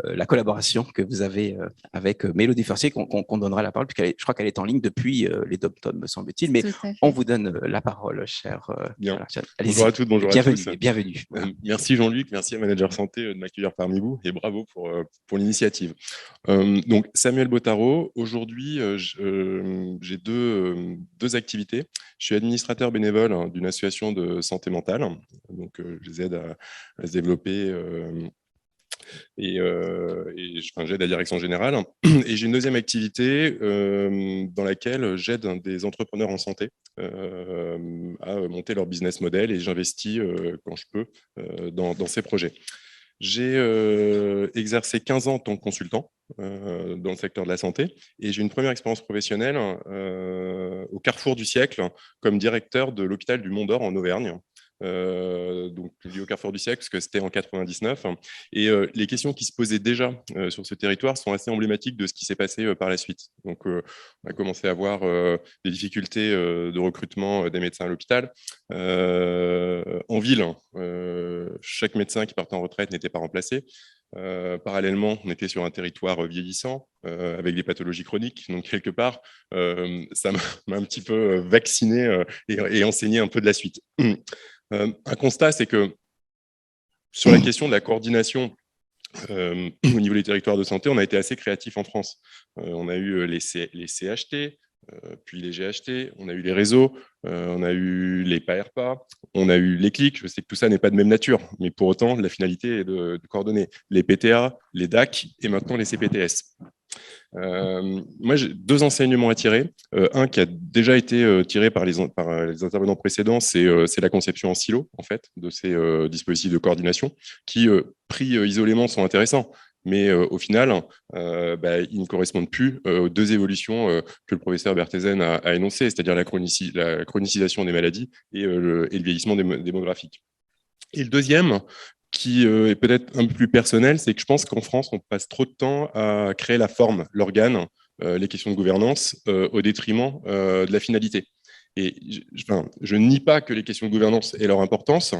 [SPEAKER 1] la collaboration que vous avez avec Mélodie Fortier, qu'on donnera la parole, puisque je crois qu'elle est en ligne depuis les Dom-Tom, me semble-t-il. Mais on vous donne la parole, cher.
[SPEAKER 7] Bien.
[SPEAKER 1] Voilà,
[SPEAKER 7] bonjour à toutes, bonjour
[SPEAKER 1] bienvenue,
[SPEAKER 7] à tous.
[SPEAKER 1] Bienvenue.
[SPEAKER 7] Merci Jean-Luc, merci à Manager Santé de m'accueillir parmi vous et bravo pour l'initiative. Donc Samuel Bottaro, aujourd'hui j'ai deux activités. Je suis administrateur bénévole d'une association de santé mentale, donc je les aide à se développer j'aide la direction générale. Et j'ai une deuxième activité dans laquelle j'aide des entrepreneurs en santé à monter leur business model et j'investis quand je peux dans ces projets. J'ai exercé 15 ans en tant que consultant dans le secteur de la santé et j'ai une première expérience professionnelle au carrefour du siècle comme directeur de l'hôpital du Mont d'Or en Auvergne. Donc lié au carrefour du siècle parce que c'était en 99 et les questions qui se posaient déjà sur ce territoire sont assez emblématiques de ce qui s'est passé par la suite. Donc on a commencé à avoir des difficultés de recrutement des médecins à l'hôpital en ville. Chaque médecin qui partait en retraite n'était pas remplacé. Parallèlement, on était sur un territoire vieillissant avec des pathologies chroniques. Donc, quelque part, ça m'a un petit peu vacciné et enseigné un peu de la suite. Un constat, c'est que sur la question de la coordination au niveau des territoires de santé, on a été assez créatif en France. On a eu les CHT, puis les GHT, on a eu les réseaux, on a eu les PARPA, on a eu les clics. Je sais que tout ça n'est pas de même nature, mais pour autant, la finalité est de coordonner les PTA, les DAC et maintenant les CPTS. Moi, j'ai deux enseignements à tirer. Un qui a déjà été tiré par les intervenants précédents, c'est la conception en silo, en fait, de ces dispositifs de coordination, qui, pris isolément, sont intéressants. Mais au final, ils ne correspondent plus aux deux évolutions que le professeur Berthezen a énoncées, c'est-à-dire la chronicisation des maladies et le vieillissement démographique. Et le deuxième, qui est peut-être un peu plus personnel, c'est que je pense qu'en France, on passe trop de temps à créer la forme, l'organe, les questions de gouvernance, au détriment de la finalité. Et je nie pas que les questions de gouvernance aient leur importance.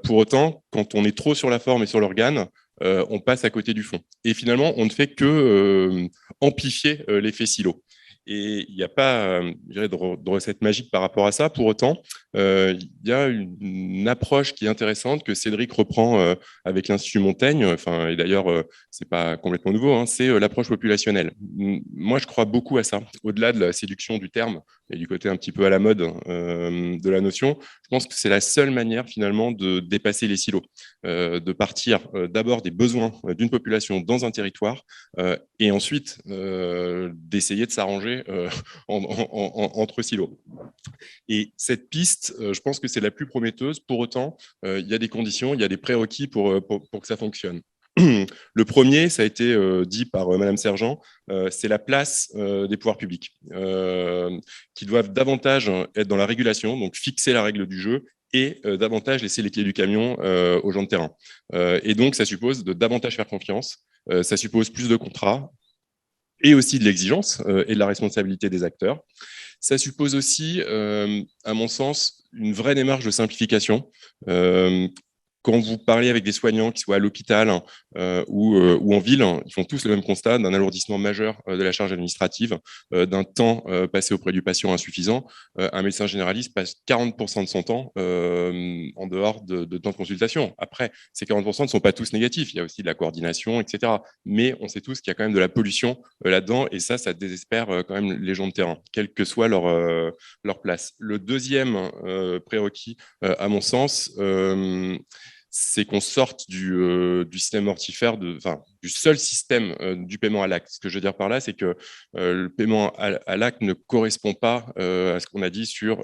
[SPEAKER 7] Pour autant, quand on est trop sur la forme et sur l'organe, on passe à côté du fond. Et finalement, on ne fait que amplifier l'effet silo. Et il n'y a pas de recette magique par rapport à ça. Pour autant, il y a une approche qui est intéressante que Cédric reprend avec l'Institut Montaigne. Enfin, et d'ailleurs, c'est pas complètement nouveau, hein, c'est l'approche populationnelle. Moi, je crois beaucoup à ça. Au-delà de la séduction du terme et du côté un petit peu à la mode de la notion, je pense que c'est la seule manière finalement de dépasser les silos, de partir d'abord des besoins d'une population dans un territoire et ensuite d'essayer de s'arranger entre silos. Et cette piste, je pense que c'est la plus prometteuse. Pour autant, il y a des conditions, il y a des prérequis pour que ça fonctionne. Le premier, ça a été dit par Madame Sergent, c'est la place des pouvoirs publics qui doivent davantage être dans la régulation, donc fixer la règle du jeu et davantage laisser les clés du camion aux gens de terrain. Et donc, ça suppose de davantage faire confiance, ça suppose plus de contrats, et aussi de l'exigence et de la responsabilité des acteurs. Ça suppose aussi, à mon sens, une vraie démarche de simplification. Quand vous parlez avec des soignants, qui soient à l'hôpital ou en ville, ils font tous le même constat d'un alourdissement majeur de la charge administrative, d'un temps passé auprès du patient insuffisant. Un médecin généraliste passe 40% de son temps en dehors de temps de consultation. Après, ces 40% ne sont pas tous négatifs. Il y a aussi de la coordination, etc. Mais on sait tous qu'il y a quand même de la pollution là-dedans et ça désespère quand même les gens de terrain, quelle que soit leur place. Le deuxième prérequis, à mon sens, c'est qu'on sorte du système mortifère, du seul système du paiement à l'acte. Ce que je veux dire par là, c'est que le paiement à l'acte ne correspond pas à ce qu'on a dit sur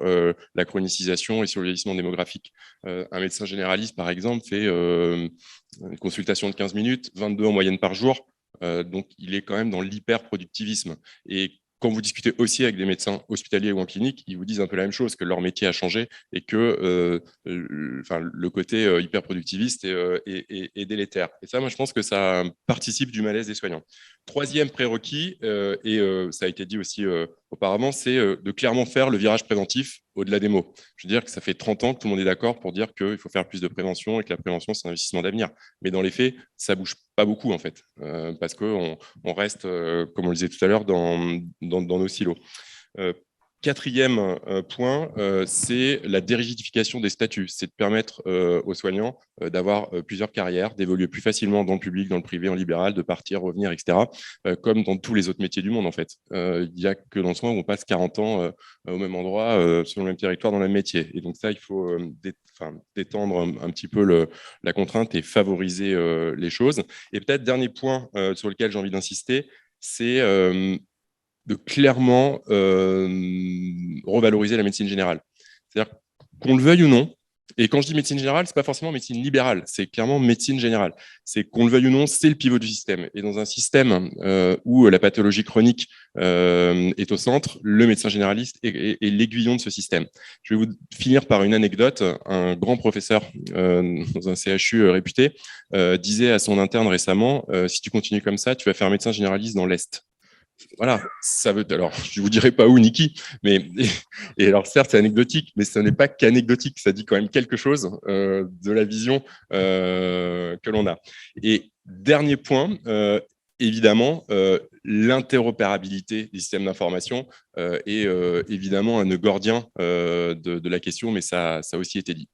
[SPEAKER 7] la chronicisation et sur le vieillissement démographique. Un médecin généraliste, par exemple, fait une consultation de 15 minutes, 22 en moyenne par jour. Donc, il est quand même dans l'hyper-productivisme. Et quand vous discutez aussi avec des médecins hospitaliers ou en clinique, ils vous disent un peu la même chose, que leur métier a changé et que le côté hyper-productiviste est délétère. Et ça, moi, je pense que ça participe du malaise des soignants. Troisième prérequis, ça a été dit aussi auparavant, c'est de clairement faire le virage préventif au-delà des mots. Je veux dire que ça fait 30 ans que tout le monde est d'accord pour dire qu'il faut faire plus de prévention et que la prévention, c'est un investissement d'avenir. Mais dans les faits, ça ne bouge pas beaucoup, en fait, parce qu'on reste, comme on le disait tout à l'heure, dans nos silos. Quatrième point, c'est la dérigidification des statuts. C'est de permettre aux soignants d'avoir plusieurs carrières, d'évoluer plus facilement dans le public, dans le privé, en libéral, de partir, revenir, etc. Comme dans tous les autres métiers du monde, en fait. Il n'y a que dans le soin où on passe 40 ans au même endroit, sur le même territoire, dans le même métier. Et donc ça, il faut détendre un petit peu la contrainte et favoriser les choses. Et peut-être dernier point sur lequel j'ai envie d'insister, c'est de clairement revaloriser la médecine générale. C'est-à-dire qu'on le veuille ou non, et quand je dis médecine générale, ce n'est pas forcément médecine libérale, c'est clairement médecine générale. C'est qu'on le veuille ou non, c'est le pivot du système. Et dans un système où la pathologie chronique est au centre, le médecin généraliste est l'aiguillon de ce système. Je vais vous finir par une anecdote. Un grand professeur dans un CHU réputé disait à son interne récemment, si tu continues comme ça, tu vas faire médecin généraliste dans l'Est. Voilà, ça veut. Alors, je ne vous dirai pas où ni qui, mais et alors certes c'est anecdotique, mais ce n'est pas qu'anecdotique. Ça dit quand même quelque chose de la vision que l'on a. Et dernier point, évidemment, l'interopérabilité des systèmes d'information est évidemment un nœud gordien de la question, mais ça a aussi été dit.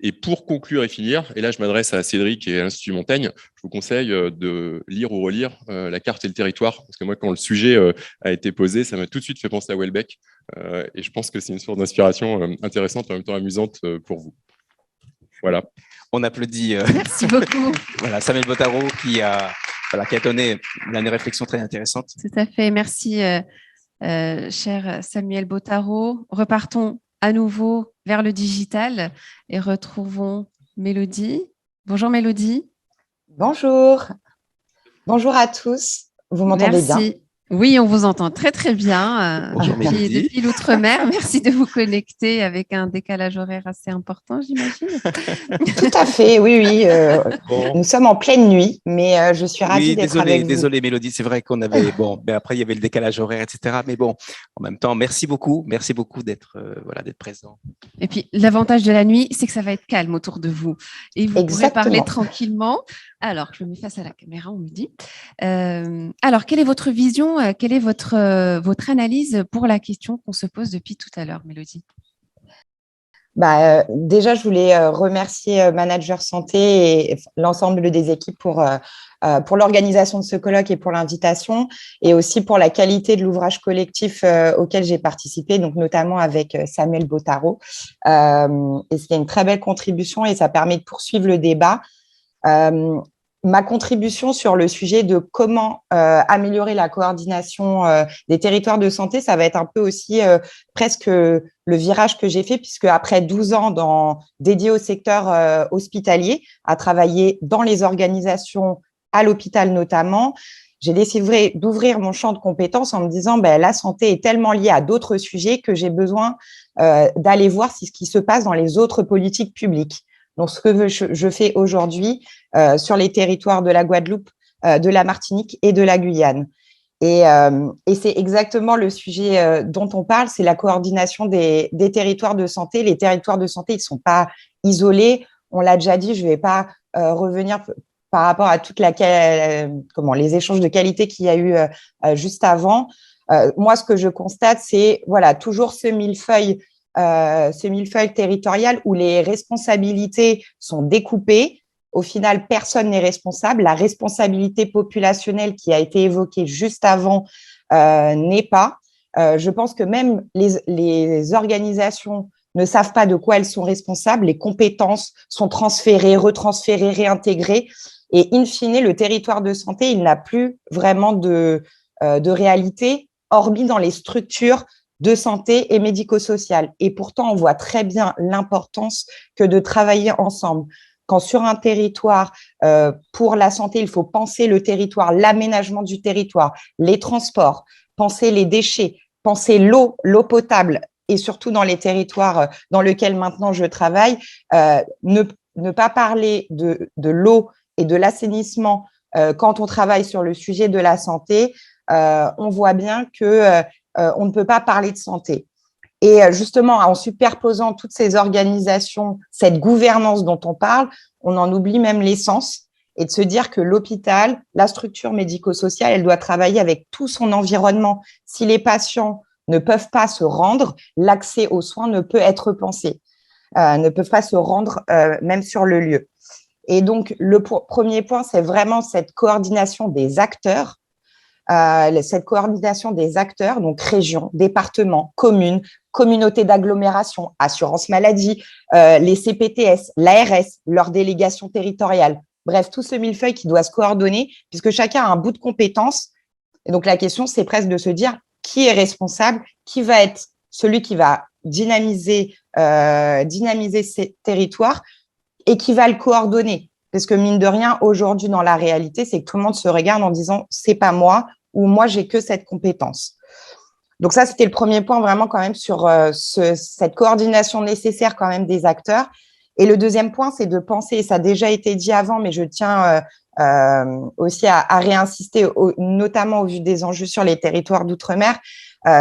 [SPEAKER 7] Et pour conclure et finir, et là je m'adresse à Cédric et à l'Institut Montaigne, je vous conseille de lire ou relire La carte et le territoire, parce que moi quand le sujet a été posé, ça m'a tout de suite fait penser à Houellebecq, et je pense que c'est une source d'inspiration intéressante et en même temps amusante pour vous. Voilà.
[SPEAKER 1] On applaudit.
[SPEAKER 2] Merci beaucoup.
[SPEAKER 1] Voilà, Samuel Bottaro qui a donné une réflexion très intéressante.
[SPEAKER 2] Tout à fait. Merci, cher Samuel Bottaro. Repartons à nouveau vers le digital et retrouvons Mélodie. Bonjour Mélodie.
[SPEAKER 8] Bonjour. Bonjour à tous. Vous m'entendez bien?
[SPEAKER 2] Oui, on vous entend très très bien depuis l'outre-mer. Merci de vous connecter avec un décalage horaire assez important, j'imagine.
[SPEAKER 8] Tout à fait, oui. Bon. Nous sommes en pleine nuit, mais je suis ravie d'être avec vous.
[SPEAKER 1] Désolé Mélodie, c'est vrai qu'on avait mais après il y avait le décalage horaire, etc. Mais bon, en même temps, merci beaucoup d'être présent.
[SPEAKER 2] Et puis l'avantage de la nuit, c'est que ça va être calme autour de vous et vous pourrez parler tranquillement. Alors, je me mets face à la caméra, on me dit. Alors, quelle est votre vision, quelle est votre analyse pour la question qu'on se pose depuis tout à l'heure, Mélodie?
[SPEAKER 8] Déjà, je voulais remercier Manager Santé et l'ensemble des équipes pour l'organisation de ce colloque et pour l'invitation, et aussi pour la qualité de l'ouvrage collectif auquel j'ai participé, donc notamment avec Samuel Bottaro. Et c'est une très belle contribution et ça permet de poursuivre le débat. Ma contribution sur le sujet de comment améliorer la coordination des territoires de santé, ça va être un peu aussi presque le virage que j'ai fait, puisque après 12 ans dédié au secteur hospitalier, à travailler dans les organisations, à l'hôpital notamment, j'ai décidé d'ouvrir mon champ de compétences en me disant la santé est tellement liée à d'autres sujets que j'ai besoin d'aller voir ce qui se passe dans les autres politiques publiques. Donc, ce que je fais aujourd'hui sur les territoires de la Guadeloupe, de la Martinique et de la Guyane. Et c'est exactement le sujet dont on parle, c'est la coordination des territoires de santé. Les territoires de santé, ils ne sont pas isolés. On l'a déjà dit, je ne vais pas revenir par rapport à toute les échanges de qualité qu'il y a eu juste avant. Moi, ce que je constate, c'est toujours ce millefeuille territorial où les responsabilités sont découpées. Au final, personne n'est responsable. La responsabilité populationnelle qui a été évoquée juste avant n'est pas. Je pense que même les organisations ne savent pas de quoi elles sont responsables, les compétences sont transférées, retransférées, réintégrées. Et in fine, le territoire de santé, il n'a plus vraiment de réalité, hormis dans les structures de santé et médico-sociales. Et pourtant, on voit très bien l'importance que de travailler ensemble. Quand sur un territoire, pour la santé, il faut penser le territoire, l'aménagement du territoire, les transports, penser les déchets, penser l'eau potable, et surtout dans les territoires dans lesquels maintenant je travaille, ne pas parler de l'eau et de l'assainissement quand on travaille sur le sujet de la santé, on voit bien que on ne peut pas parler de santé. Et justement, en superposant toutes ces organisations, cette gouvernance dont on parle, on en oublie même l'essence, et de se dire que l'hôpital, la structure médico-sociale, elle doit travailler avec tout son environnement. Si les patients ne peuvent pas se rendre, l'accès aux soins ne peut être pensé, ne peuvent pas se rendre même sur le lieu. Et donc, le premier point, c'est vraiment cette coordination des acteurs, donc régions, départements, communes, communautés d'agglomération, assurance maladie, les CPTS, l'ARS, leurs délégations territoriales. Bref, tout ce millefeuille qui doit se coordonner puisque chacun a un bout de compétences. Et donc, la question, c'est presque de se dire qui est responsable, qui va être celui qui va dynamiser ces territoires et qui va le coordonner. Parce que mine de rien, aujourd'hui, dans la réalité, c'est que tout le monde se regarde en disant « c'est pas moi » ou « moi, j'ai que cette compétence ». Donc ça, c'était le premier point vraiment quand même sur cette coordination nécessaire quand même des acteurs. Et le deuxième point, c'est de penser, et ça a déjà été dit avant, mais je tiens aussi à réinsister, notamment au vu des enjeux sur les territoires d'outre-mer,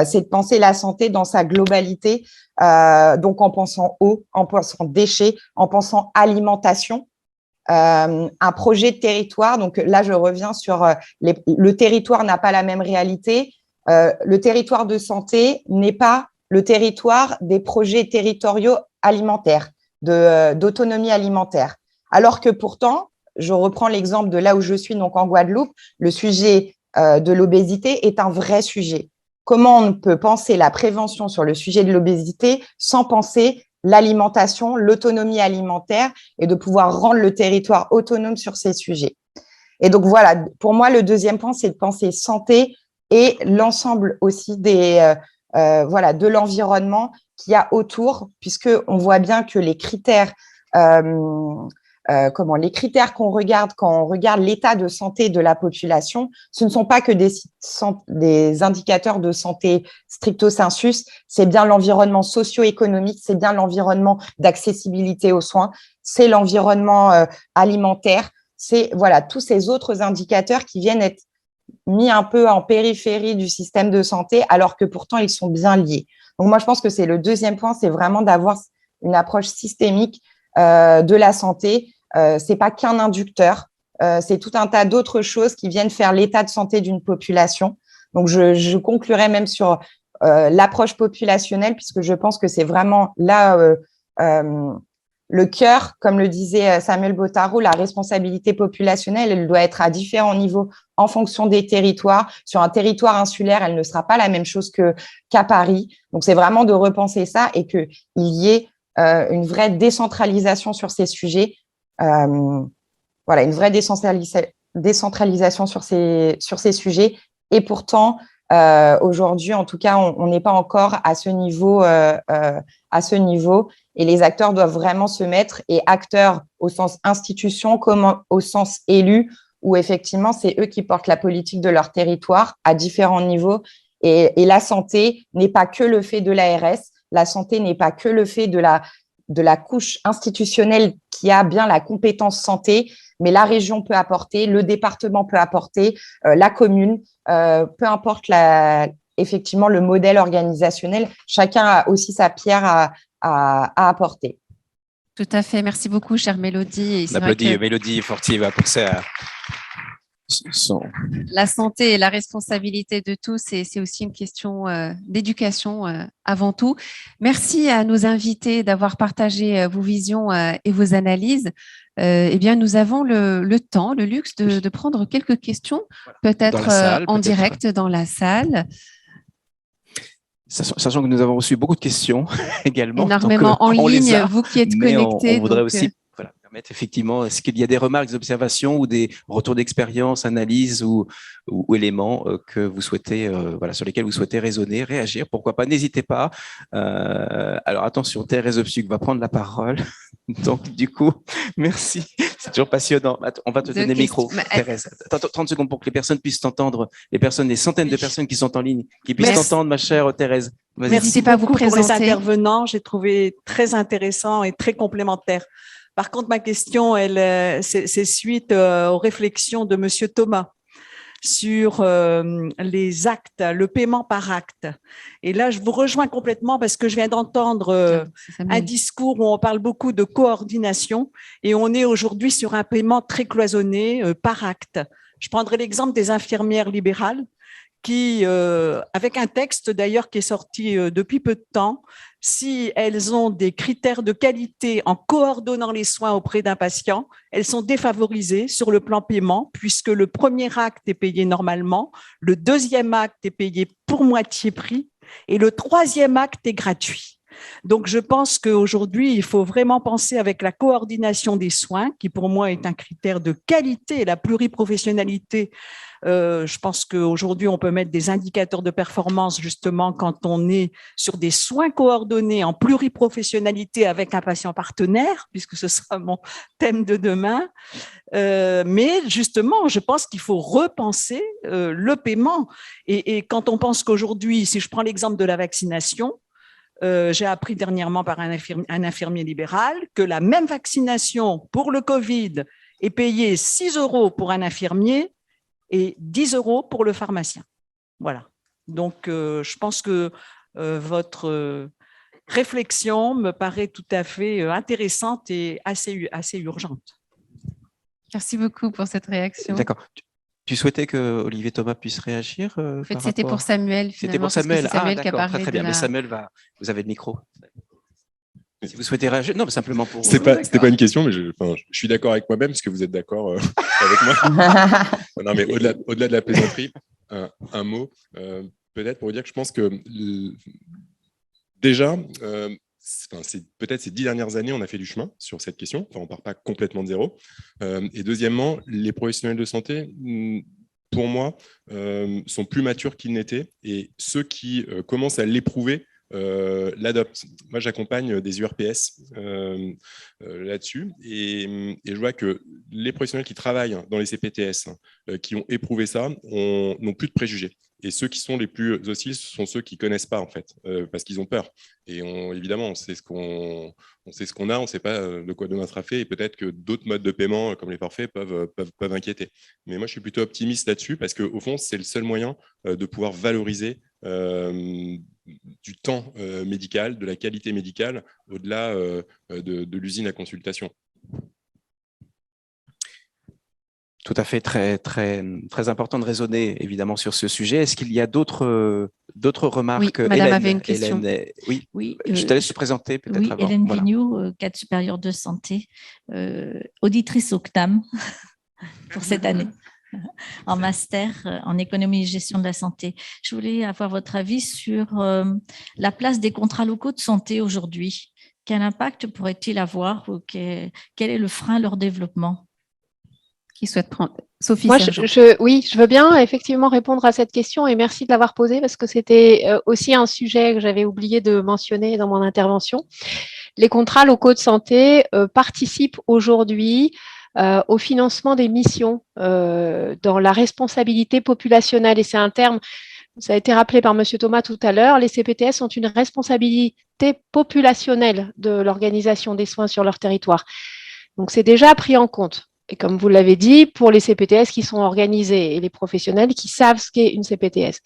[SPEAKER 8] c'est de penser la santé dans sa globalité, donc en pensant eau, en pensant déchets, en pensant alimentation. Un projet de territoire, donc là je reviens sur le territoire n'a pas la même réalité, le territoire de santé n'est pas le territoire des projets territoriaux alimentaires, d'autonomie alimentaire, alors que pourtant, je reprends l'exemple de là où je suis, donc en Guadeloupe, le sujet de l'obésité est un vrai sujet. Comment on peut penser la prévention sur le sujet de l'obésité sans penser l'alimentation, l'autonomie alimentaire et de pouvoir rendre le territoire autonome sur ces sujets. Et donc voilà, pour moi, le deuxième point, c'est de penser santé et l'ensemble aussi de l'environnement qu'il y a autour, puisqu'on voit bien que les critères qu'on regarde quand on regarde l'état de santé de la population, ce ne sont pas que des indicateurs de santé stricto sensus, c'est bien l'environnement socio-économique, c'est bien l'environnement d'accessibilité aux soins, c'est l'environnement alimentaire, c'est tous ces autres indicateurs qui viennent être mis un peu en périphérie du système de santé, alors que pourtant ils sont bien liés. Donc moi je pense que c'est le deuxième point, c'est vraiment d'avoir une approche systémique de la santé. C'est pas qu'un inducteur, c'est tout un tas d'autres choses qui viennent faire l'état de santé d'une population. Donc, je conclurai même sur l'approche populationnelle, puisque je pense que c'est vraiment là le cœur, comme le disait Samuel Bottaro, la responsabilité populationnelle, elle doit être à différents niveaux en fonction des territoires. Sur un territoire insulaire, elle ne sera pas la même chose qu'à Paris. Donc, c'est vraiment de repenser ça et qu'il y ait une vraie décentralisation sur ces sujets. Une vraie décentralisation sur ces sujets. Et pourtant, aujourd'hui, en tout cas, on n'est pas encore à ce niveau. Et les acteurs doivent vraiment se mettre, et acteurs au sens institution comme au sens élu, où effectivement, c'est eux qui portent la politique de leur territoire à différents niveaux. Et la santé n'est pas que le fait de l'ARS. La santé n'est pas que le fait de la couche institutionnelle qui a bien la compétence santé, mais la région peut apporter, le département peut apporter, la commune, peu importe effectivement le modèle organisationnel, chacun a aussi sa pierre à apporter.
[SPEAKER 2] Tout à fait, merci beaucoup, chère Mélodie.
[SPEAKER 1] On applaudit Mélodie Fortier pour ça.
[SPEAKER 2] La santé et la responsabilité de tous, c'est aussi une question d'éducation avant tout. Merci à nos invités d'avoir partagé vos visions et vos analyses. Nous avons le temps, le luxe de prendre quelques questions, peut-être en direct dans la salle.
[SPEAKER 1] Sachant que nous avons reçu beaucoup de questions également.
[SPEAKER 2] Énormément
[SPEAKER 1] donc,
[SPEAKER 2] en
[SPEAKER 1] on les
[SPEAKER 2] ligne,
[SPEAKER 1] a,
[SPEAKER 2] vous qui êtes
[SPEAKER 1] mais
[SPEAKER 2] connectés.
[SPEAKER 1] on voudrait aussi permettre effectivement, est-ce qu'il y a des remarques, des observations ou des retours d'expérience, analyses ou éléments que vous souhaitez, sur lesquels vous souhaitez raisonner, réagir, pourquoi pas, n'hésitez pas. Alors attention, Thérèse Obsuc va prendre la parole. Donc du coup, merci, c'est toujours passionnant. Attends, on va te donner le micro, Thérèse. Attends, 30 secondes pour que les personnes puissent t'entendre, les centaines de personnes qui sont en ligne, qui puissent t'entendre, ma chère Thérèse.
[SPEAKER 9] Merci beaucoup pour les intervenants, j'ai trouvé très intéressant et très complémentaire. Par contre, ma question, c'est suite aux réflexions de Monsieur Thomas sur les actes, le paiement par acte. Et là, je vous rejoins complètement parce que je viens d'entendre un discours où on parle beaucoup de coordination et on est aujourd'hui sur un paiement très cloisonné par acte. Je prendrai l'exemple des infirmières libérales qui, avec un texte d'ailleurs qui est sorti depuis peu de temps, si elles ont des critères de qualité en coordonnant les soins auprès d'un patient, elles sont défavorisées sur le plan paiement puisque le premier acte est payé normalement, le deuxième acte est payé pour moitié prix et le troisième acte est gratuit. Donc, je pense qu'aujourd'hui, il faut vraiment penser avec la coordination des soins, qui pour moi est un critère de qualité, la pluriprofessionnalité. Je pense qu'aujourd'hui, on peut mettre des indicateurs de performance justement quand on est sur des soins coordonnés en pluriprofessionnalité avec un patient partenaire, puisque ce sera mon thème de demain. Mais justement, je pense qu'il faut repenser le paiement. Et quand on pense qu'aujourd'hui, si je prends l'exemple de la vaccination, j'ai appris dernièrement par un infirmier libéral que la même vaccination pour le Covid est payée 6 € pour un infirmier et 10 € pour le pharmacien. Voilà. Donc, je pense que votre réflexion me paraît tout à fait intéressante et assez urgente.
[SPEAKER 2] Merci beaucoup pour cette réaction.
[SPEAKER 1] D'accord. Tu souhaitais que Olivier Thomas puisse réagir
[SPEAKER 2] En fait, c'était pour Samuel.
[SPEAKER 1] C'était pour Samuel.
[SPEAKER 2] Samuel qui a
[SPEAKER 1] d'accord,
[SPEAKER 2] parlé
[SPEAKER 1] très bien. Mais Samuel, vous avez le micro. Si vous souhaitez réagir, non, mais simplement pour.
[SPEAKER 7] C'était pas une question, mais je suis d'accord avec moi-même, parce que vous êtes d'accord avec moi. Non, mais au-delà de la plaisanterie, un mot, peut-être pour vous dire que je pense que déjà, peut-être ces 10 dernières années, on a fait du chemin sur cette question. Enfin, on ne part pas complètement de zéro. Et deuxièmement, les professionnels de santé, pour moi, sont plus matures qu'ils n'étaient. Et ceux qui commencent à l'éprouver l'adoptent. Moi, j'accompagne des URPS là-dessus. Et je vois que les professionnels qui travaillent dans les CPTS, qui ont éprouvé ça, n'ont plus de préjugés. Et ceux qui sont les plus hostiles sont ceux qui ne connaissent pas, en fait, parce qu'ils ont peur. Et évidemment, on sait ce qu'on a, on ne sait pas de quoi demain sera fait, et peut-être que d'autres modes de paiement, comme les forfaits, peuvent inquiéter. Mais moi, je suis plutôt optimiste là-dessus, parce qu'au fond, c'est le seul moyen de pouvoir valoriser du temps médical, de la qualité médicale, au-delà de l'usine à consultation.
[SPEAKER 1] Tout à fait, très, très, très important de raisonner évidemment sur ce sujet. Est-ce qu'il y a d'autres remarques?
[SPEAKER 2] Oui, Madame avait une question.
[SPEAKER 1] Oui, je te laisse te présenter peut-être
[SPEAKER 10] oui,
[SPEAKER 1] avant.
[SPEAKER 10] Hélène Vignoux, cadre supérieur de santé, auditrice au CNAM pour cette année, en master en économie et gestion de la santé. Je voulais avoir votre avis sur la place des contrats locaux de santé aujourd'hui. Quel impact pourrait-il avoir ou quel est le frein à leur développement?
[SPEAKER 2] Qui souhaite prendre Sophie.
[SPEAKER 6] Moi, oui, je veux bien effectivement répondre à cette question et merci de l'avoir posée parce que c'était aussi un sujet que j'avais oublié de mentionner dans mon intervention. Les contrats locaux de santé participent aujourd'hui au financement des missions dans la responsabilité populationnelle et c'est un terme, ça a été rappelé par Monsieur Thomas tout à l'heure, les CPTS ont une responsabilité populationnelle de l'organisation des soins sur leur territoire. Donc, c'est déjà pris en compte. Et comme vous l'avez dit, pour les CPTS qui sont organisés et les professionnels qui savent ce qu'est une CPTS.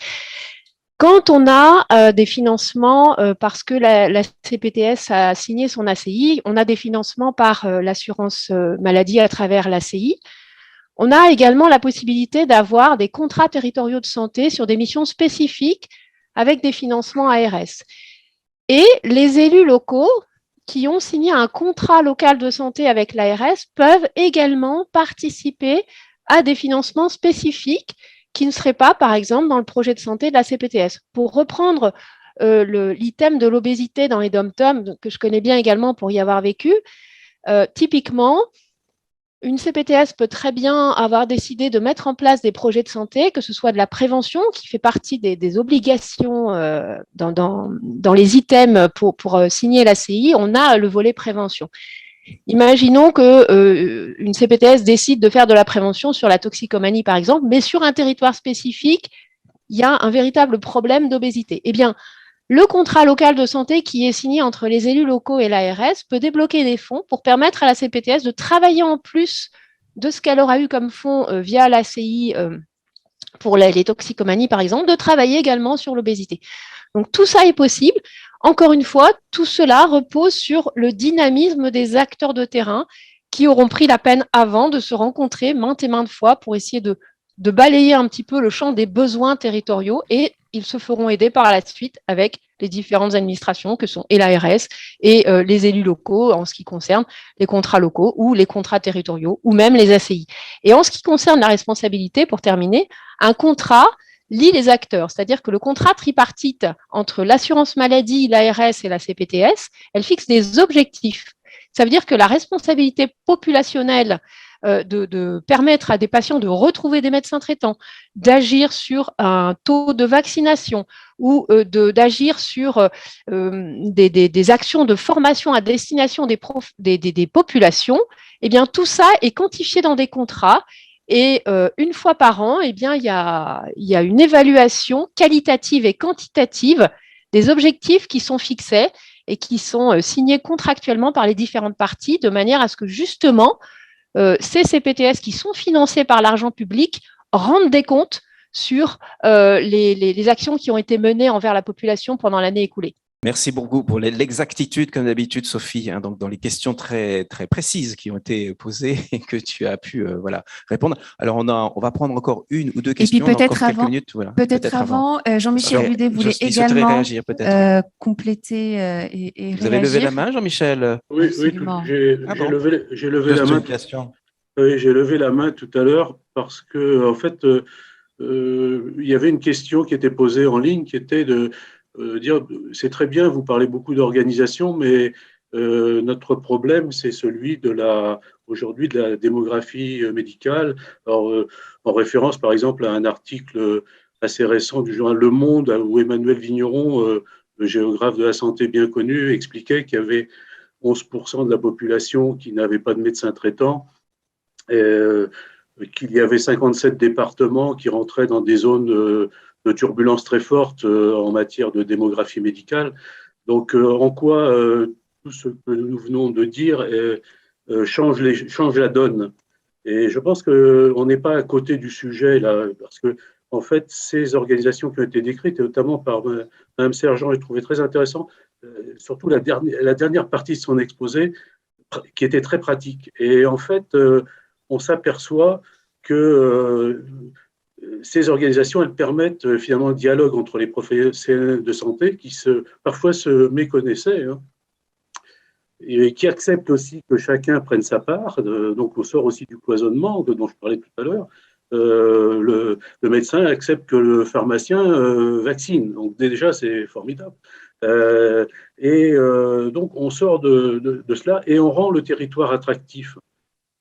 [SPEAKER 6] Quand on a des financements, parce que la CPTS a signé son ACI, on a des financements par l'assurance maladie à travers l'ACI. On a également la possibilité d'avoir des contrats territoriaux de santé sur des missions spécifiques avec des financements ARS. Et les élus locaux qui ont signé un contrat local de santé avec l'ARS peuvent également participer à des financements spécifiques qui ne seraient pas, par exemple, dans le projet de santé de la CPTS. Pour reprendre l'item de l'obésité dans les DOM-TOM, que je connais bien également pour y avoir vécu. Typiquement, une CPTS peut très bien avoir décidé de mettre en place des projets de santé, que ce soit de la prévention, qui fait partie des obligations dans les items pour signer l'ACI, on a le volet prévention. Imaginons qu'une CPTS décide de faire de la prévention sur la toxicomanie, par exemple, mais sur un territoire spécifique, il y a un véritable problème d'obésité. Eh bien, le contrat local de santé qui est signé entre les élus locaux et l'ARS peut débloquer des fonds pour permettre à la CPTS de travailler en plus de ce qu'elle aura eu comme fonds via l'ACI pour les toxicomanies, par exemple, de travailler également sur l'obésité. Donc, tout ça est possible. Encore une fois, tout cela repose sur le dynamisme des acteurs de terrain qui auront pris la peine avant de se rencontrer maintes et maintes fois pour essayer de balayer un petit peu le champ des besoins territoriaux et ils se feront aider par la suite avec les différentes administrations que sont et l'ARS et les élus locaux en ce qui concerne les contrats locaux ou les contrats territoriaux ou même les ACI. Et en ce qui concerne la responsabilité, pour terminer, un contrat lie les acteurs, c'est-à-dire que le contrat tripartite entre l'assurance maladie, l'ARS et la CPTS, elle fixe des objectifs. Ça veut dire que la responsabilité populationnelle de permettre à des patients de retrouver des médecins traitants, d'agir sur un taux de vaccination ou d'agir sur des actions de formation à destination des populations, eh bien, tout ça est quantifié dans des contrats. Et une fois par an, eh bien, il y a une évaluation qualitative et quantitative des objectifs qui sont fixés et qui sont signés contractuellement par les différentes parties, de manière à ce que justement, ces CPTS qui sont financés par l'argent public rendent des comptes sur les actions qui ont été menées envers la population pendant l'année écoulée.
[SPEAKER 1] Merci beaucoup pour l'exactitude, comme d'habitude, Sophie, hein, donc dans les questions très, très précises qui ont été posées et que tu as pu répondre. Alors, on va prendre encore une ou deux questions.
[SPEAKER 2] Et puis peut-être avant,
[SPEAKER 1] voilà.
[SPEAKER 2] peut-être avant, Jean-Michel Ludet voulait également
[SPEAKER 1] réagir,
[SPEAKER 2] compléter et réagir.
[SPEAKER 1] Vous avez levé la main, Jean-Michel?
[SPEAKER 4] Oui, j'ai levé la main. Oui, j'ai levé la main tout à l'heure parce que, en fait, il y avait une question qui était posée en ligne qui était de dire, c'est très bien, vous parlez beaucoup d'organisation, mais notre problème, c'est celui aujourd'hui de la démographie médicale. Alors, en référence, par exemple, à un article assez récent du journal Le Monde, où Emmanuel Vigneron, le géographe de la santé bien connu, expliquait qu'il y avait 11% de la population qui n'avait pas de médecin traitant, qu'il y avait 57 départements qui rentraient dans des zones de turbulences très fortes en matière de démographie médicale. Donc, en quoi tout ce que nous venons de dire change la donne. Et je pense qu'on n'est pas à côté du sujet, là, parce que, en fait, ces organisations qui ont été décrites, et notamment par Mme Sergent, je trouvais très intéressant, surtout la dernière partie de son exposé, qui était très pratique. Et en fait, on s'aperçoit que ces organisations, elles permettent finalement le dialogue entre les professionnels de santé qui parfois se méconnaissaient, hein, et qui acceptent aussi que chacun prenne sa part. Donc on sort aussi du cloisonnement dont je parlais tout à l'heure. Le médecin accepte que le pharmacien vaccine. Donc déjà, c'est formidable. Donc on sort de cela et on rend le territoire attractif.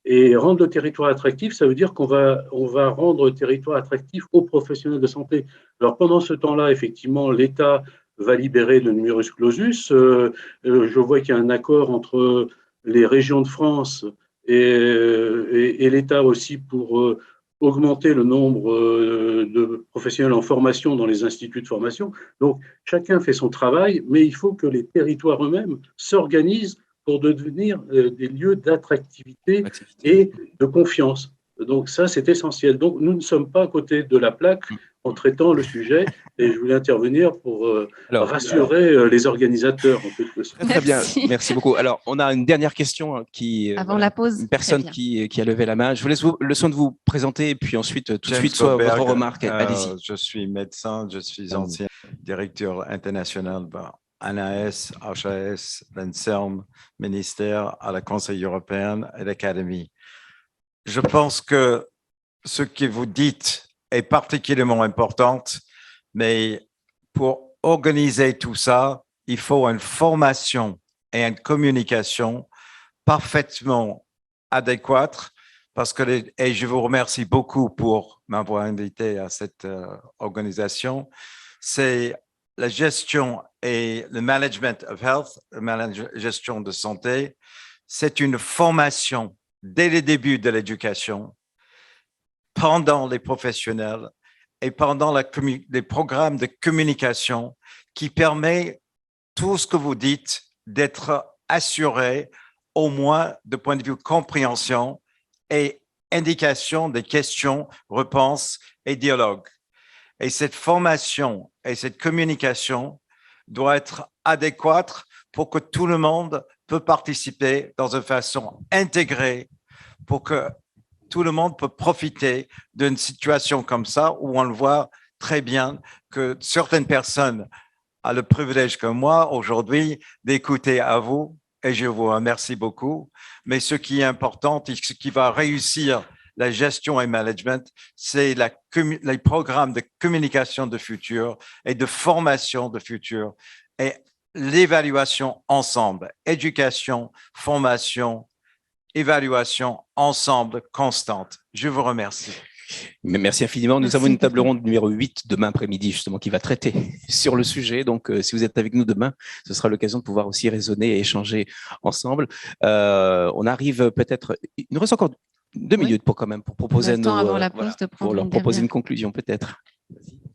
[SPEAKER 4] Et rendre le territoire attractif, ça veut dire qu'on va rendre le territoire attractif aux professionnels de santé. Alors pendant ce temps-là, effectivement, l'État va libérer le numerus clausus. Je vois qu'il y a un accord entre les régions de France et l'État aussi pour augmenter le nombre de professionnels en formation dans les instituts de formation. Donc chacun fait son travail, mais il faut que les territoires eux-mêmes s'organisent pour devenir des lieux d'attractivité et de confiance. Donc ça, c'est essentiel. Donc nous ne sommes pas à côté de la plaque en traitant le sujet et je voulais intervenir pour rassurer les organisateurs. En quelque sorte.
[SPEAKER 1] Très bien, merci beaucoup. Alors, on a une dernière question
[SPEAKER 2] avant la pause.
[SPEAKER 1] Une personne qui a levé la main. Je vous laisse le soin de vous présenter et puis ensuite, tout de suite, soit votre remarque. Allez-y.
[SPEAKER 11] Je suis médecin, je suis ancien directeur international ANAS, HAS, l'INSERM, ministère, à la Conseil européen et l'Académie. Je pense que ce que vous dites est particulièrement important, mais pour organiser tout ça, il faut une formation et une communication parfaitement adéquates parce que, et je vous remercie beaucoup pour m'avoir invité à cette organisation, c'est la gestion et le management of health, la gestion de santé, c'est une formation dès le début de l'éducation, pendant les professionnels et pendant les programmes de communication qui permet tout ce que vous dites d'être assuré au moins de point de vue compréhension et indication des questions, réponses et dialogues. Et cette formation et cette communication doit être adéquate pour que tout le monde peut participer dans une façon intégrée, pour que tout le monde peut profiter d'une situation comme ça où on le voit très bien que certaines personnes ont le privilège que moi aujourd'hui d'écouter à vous et je vous remercie beaucoup. Mais ce qui est important et ce qui va réussir la gestion et management, c'est les programmes de communication de futur et de formation de futur et l'évaluation ensemble, éducation, formation, évaluation ensemble constante. Je vous remercie.
[SPEAKER 1] Mais merci infiniment. Nous avons une table ronde numéro 8 demain après-midi, justement, qui va traiter sur le sujet. Donc, si vous êtes avec nous demain, ce sera l'occasion de pouvoir aussi raisonner et échanger ensemble. On arrive peut-être, il nous reste encore 2 minutes pour proposer à nos,
[SPEAKER 2] avant la pause de
[SPEAKER 1] pour leur proposer une conclusion peut-être.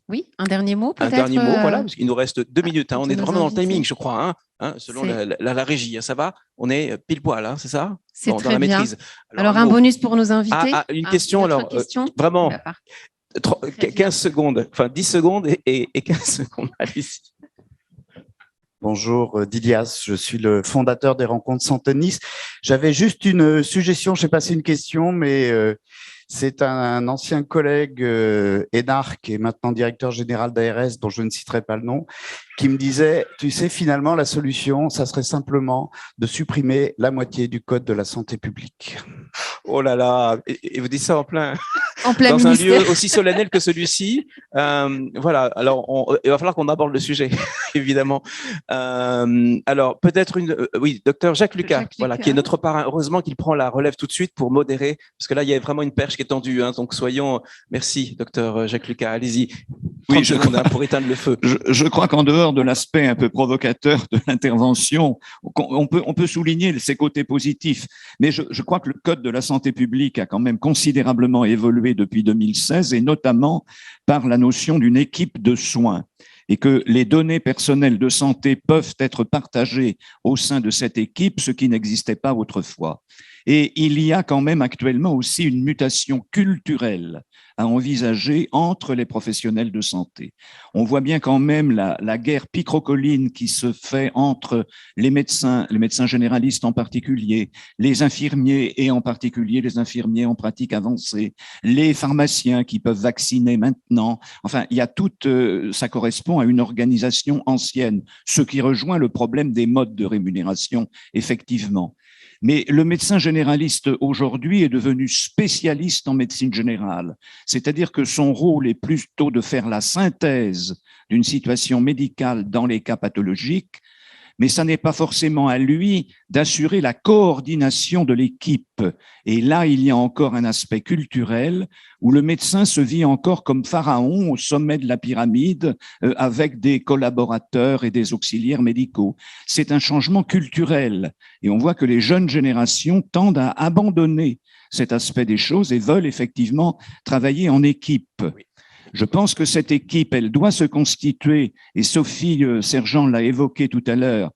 [SPEAKER 2] Oui, un dernier mot peut-être.
[SPEAKER 1] Un dernier mot, voilà, parce qu'il nous reste 2 minutes. On est vraiment dans le timing, je crois, selon la régie. Ça va? On est pile poil, c'est ça?
[SPEAKER 2] C'est très
[SPEAKER 1] dans la
[SPEAKER 2] bien.
[SPEAKER 1] maîtrise.
[SPEAKER 2] Alors un bonus pour nos invités.
[SPEAKER 1] Une question, alors, vraiment, 15 secondes, enfin 10 secondes et 15 secondes. Allez-y.
[SPEAKER 12] Bonjour, Dilias, je suis le fondateur des Rencontres Santé de Nice. J'avais juste une suggestion, je ne sais pas si c'est une question, mais c'est un ancien collègue, Hénard, qui est maintenant directeur général d'ARS, dont je ne citerai pas le nom, qui me disait, tu sais, finalement, la solution, ça serait simplement de supprimer la moitié du code de la santé publique.
[SPEAKER 1] Oh là là, et vous dites ça en plein
[SPEAKER 2] dans
[SPEAKER 1] ministère. Un lieu aussi solennel que celui-ci. Voilà, alors il va falloir qu'on aborde le sujet, évidemment. Alors peut-être oui, docteur Jacques Lucas, voilà, qui est notre parrain. Heureusement qu'il prend la relève tout de suite pour modérer, parce que là, il y a vraiment une perche qui est tendue. Donc soyons, merci, docteur Jacques Lucas, allez-y.
[SPEAKER 13] Oui,
[SPEAKER 1] pour éteindre le feu.
[SPEAKER 13] Je crois qu'en dehors de l'aspect un peu provocateur de l'intervention, on peut souligner ses côtés positifs, mais je crois que le code de la santé publique a quand même considérablement évolué depuis 2016 et notamment par la notion d'une équipe de soins et que les données personnelles de santé peuvent être partagées au sein de cette équipe, ce qui n'existait pas autrefois. Et il y a quand même actuellement aussi une mutation culturelle à envisager entre les professionnels de santé. On voit bien quand même la guerre picrocolline qui se fait entre les médecins généralistes en particulier, les infirmiers et en particulier les infirmiers en pratique avancée, les pharmaciens qui peuvent vacciner maintenant. Enfin, il y a ça correspond à une organisation ancienne, ce qui rejoint le problème des modes de rémunération, effectivement. Mais le médecin généraliste aujourd'hui est devenu spécialiste en médecine générale, c'est-à-dire que son rôle est plutôt de faire la synthèse d'une situation médicale dans les cas pathologiques, mais ça n'est pas forcément à lui d'assurer la coordination de l'équipe. Et là, il y a encore un aspect culturel où le médecin se vit encore comme pharaon au sommet de la pyramide avec des collaborateurs et des auxiliaires médicaux. C'est un changement culturel et on voit que les jeunes générations tendent à abandonner cet aspect des choses et veulent effectivement travailler en équipe. Je pense que cette équipe, elle doit se constituer, et Sophie Sergent l'a évoqué tout à l'heure,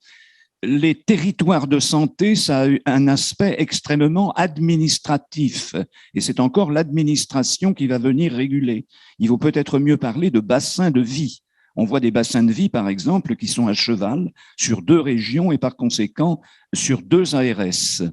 [SPEAKER 13] les territoires de santé, ça a eu un aspect extrêmement administratif, et c'est encore l'administration qui va venir réguler. Il vaut peut-être mieux parler de bassins de vie. On voit des bassins de vie, par exemple, qui sont à cheval sur 2 régions et par conséquent sur 2 ARS.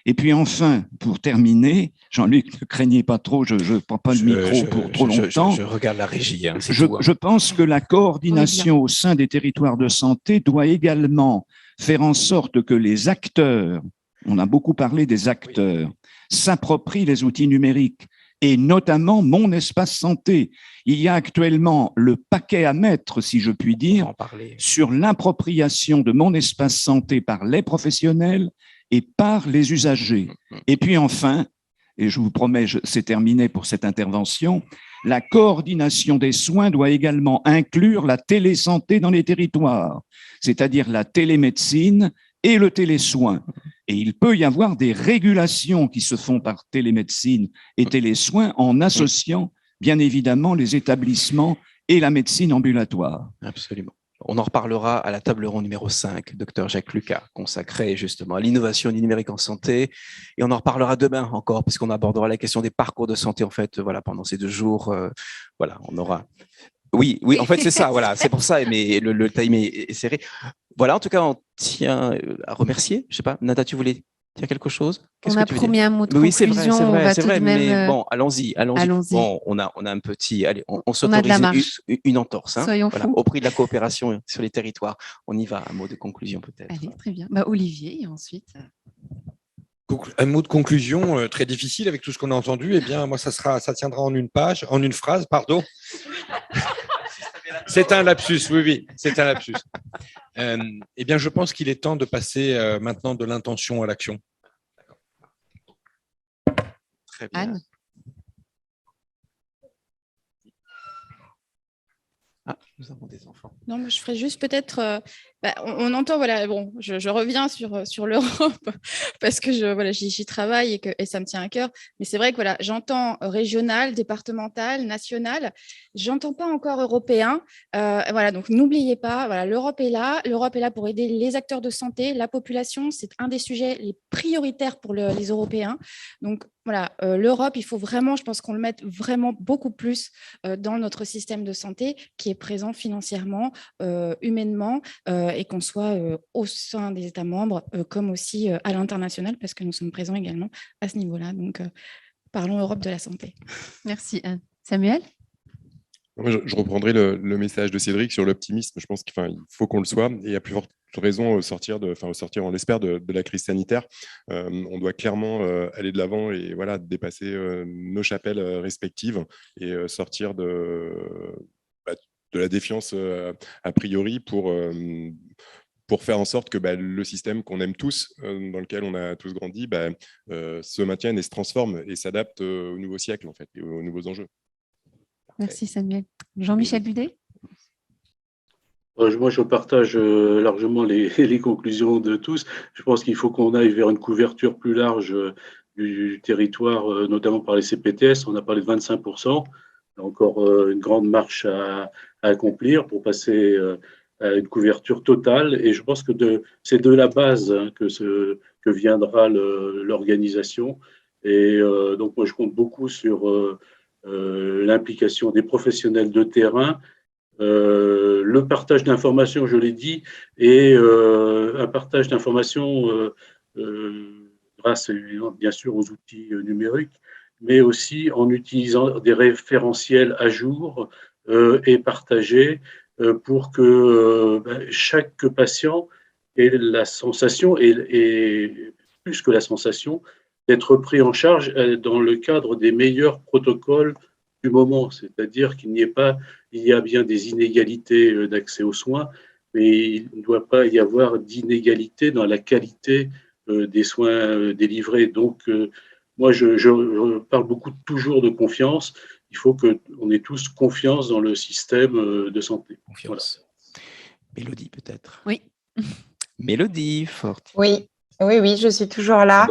[SPEAKER 13] Et puis enfin, pour terminer, Jean-Luc, ne craignez pas trop, je ne prends pas le micro pour trop longtemps.
[SPEAKER 1] Je regarde la régie.
[SPEAKER 13] Je pense que la coordination au sein des territoires de santé doit également faire en sorte que les acteurs, on a beaucoup parlé des acteurs, s'approprient les outils numériques et notamment mon espace santé. Il y a actuellement le paquet à mettre, si je puis dire, sur l'appropriation de mon espace santé par les professionnels et par les usagers. Et puis enfin, et je vous promets, c'est terminé pour cette intervention, la coordination des soins doit également inclure la télésanté dans les territoires, c'est-à-dire la télémédecine et le télésoin. Et il peut y avoir des régulations qui se font par télémédecine et télésoin en associant bien évidemment les établissements et la médecine ambulatoire.
[SPEAKER 1] Absolument. On en reparlera à la table ronde numéro 5, Dr Jacques Lucas, consacrée justement à l'innovation du numérique en santé. Et on en reparlera demain encore, puisqu'on abordera la question des parcours de santé, en fait, voilà, pendant ces 2 jours. Voilà, on aura... Oui, en fait, c'est ça, voilà, c'est pour ça, mais le time est serré. Voilà, en tout cas, on tient à remercier. Je sais pas, Nada, tu voulais dire quelque chose?
[SPEAKER 2] On a promis un mot de conclusion.
[SPEAKER 1] Oui, c'est vrai, mais bon, allons-y. Bon, on a un petit, allez, on s'autorise une entorse, hein,
[SPEAKER 2] Soyons
[SPEAKER 1] voilà,
[SPEAKER 2] fous.
[SPEAKER 1] au prix de la coopération sur les territoires. On y va, un mot de conclusion peut-être.
[SPEAKER 2] Allez, très bien. Olivier, et ensuite.
[SPEAKER 5] Un mot de conclusion très difficile avec tout ce qu'on a entendu. Eh bien, moi, ça tiendra en une phrase, pardon. C'est un lapsus, oui, c'est un lapsus. Eh bien, je pense qu'il est temps de passer maintenant de l'intention à l'action.
[SPEAKER 1] Très bien.
[SPEAKER 2] Anne.
[SPEAKER 1] Ah, nous avons des enfants.
[SPEAKER 3] Non, mais je ferais juste peut-être. On entend, voilà, bon, je reviens sur l'Europe parce que j'y travaille et ça me tient à cœur. Mais c'est vrai que voilà, j'entends régional, départemental, national. J'entends pas encore européen. Voilà, donc n'oubliez pas, voilà, l'Europe est là. L'Europe est là pour aider les acteurs de santé, la population. C'est un des sujets les prioritaires pour les Européens. Donc voilà, l'Europe, il faut vraiment, je pense qu'on le mette vraiment beaucoup plus dans notre système de santé qui est présent financièrement, humainement, et qu'on soit au sein des États membres, comme aussi à l'international, parce que nous sommes présents également à ce niveau-là. Donc, parlons Europe de la santé.
[SPEAKER 2] Merci Anne. Samuel?
[SPEAKER 7] Je reprendrai le message de Cédric sur l'optimisme. Je pense qu'il faut qu'on le soit, et à plus forte raison au sortir, on l'espère, de la crise sanitaire. On doit clairement aller de l'avant et voilà, dépasser nos chapelles respectives et sortir de la défiance a priori pour faire en sorte que le système qu'on aime tous, dans lequel on a tous grandi, se maintienne et se transforme et s'adapte au nouveau siècle en fait, et aux nouveaux enjeux.
[SPEAKER 2] Merci Samuel. Jean-Michel Budet?
[SPEAKER 4] Moi, je partage largement les conclusions de tous. Je pense qu'il faut qu'on aille vers une couverture plus large du territoire, notamment par les CPTS. On a parlé de 25%. Encore une grande marche à accomplir pour passer à une couverture totale. Et je pense que c'est de la base que viendra l'organisation. Et donc, moi, je compte beaucoup sur l'implication des professionnels de terrain, le partage d'informations, je l'ai dit, et un partage d'informations grâce bien sûr aux outils numériques, mais aussi en utilisant des référentiels à jour et partagés pour que chaque patient ait la sensation, et plus que la sensation, d'être pris en charge dans le cadre des meilleurs protocoles du moment, c'est-à-dire qu'il y a bien des inégalités d'accès aux soins, mais il ne doit pas y avoir d'inégalité dans la qualité des soins délivrés. Donc, moi, je parle toujours de confiance. Il faut qu'on ait tous confiance dans le système de santé.
[SPEAKER 1] Confiance. Voilà. Mélodie, peut-être.
[SPEAKER 2] Oui.
[SPEAKER 1] Mélodie, forte.
[SPEAKER 8] Oui. Oui, je suis toujours là.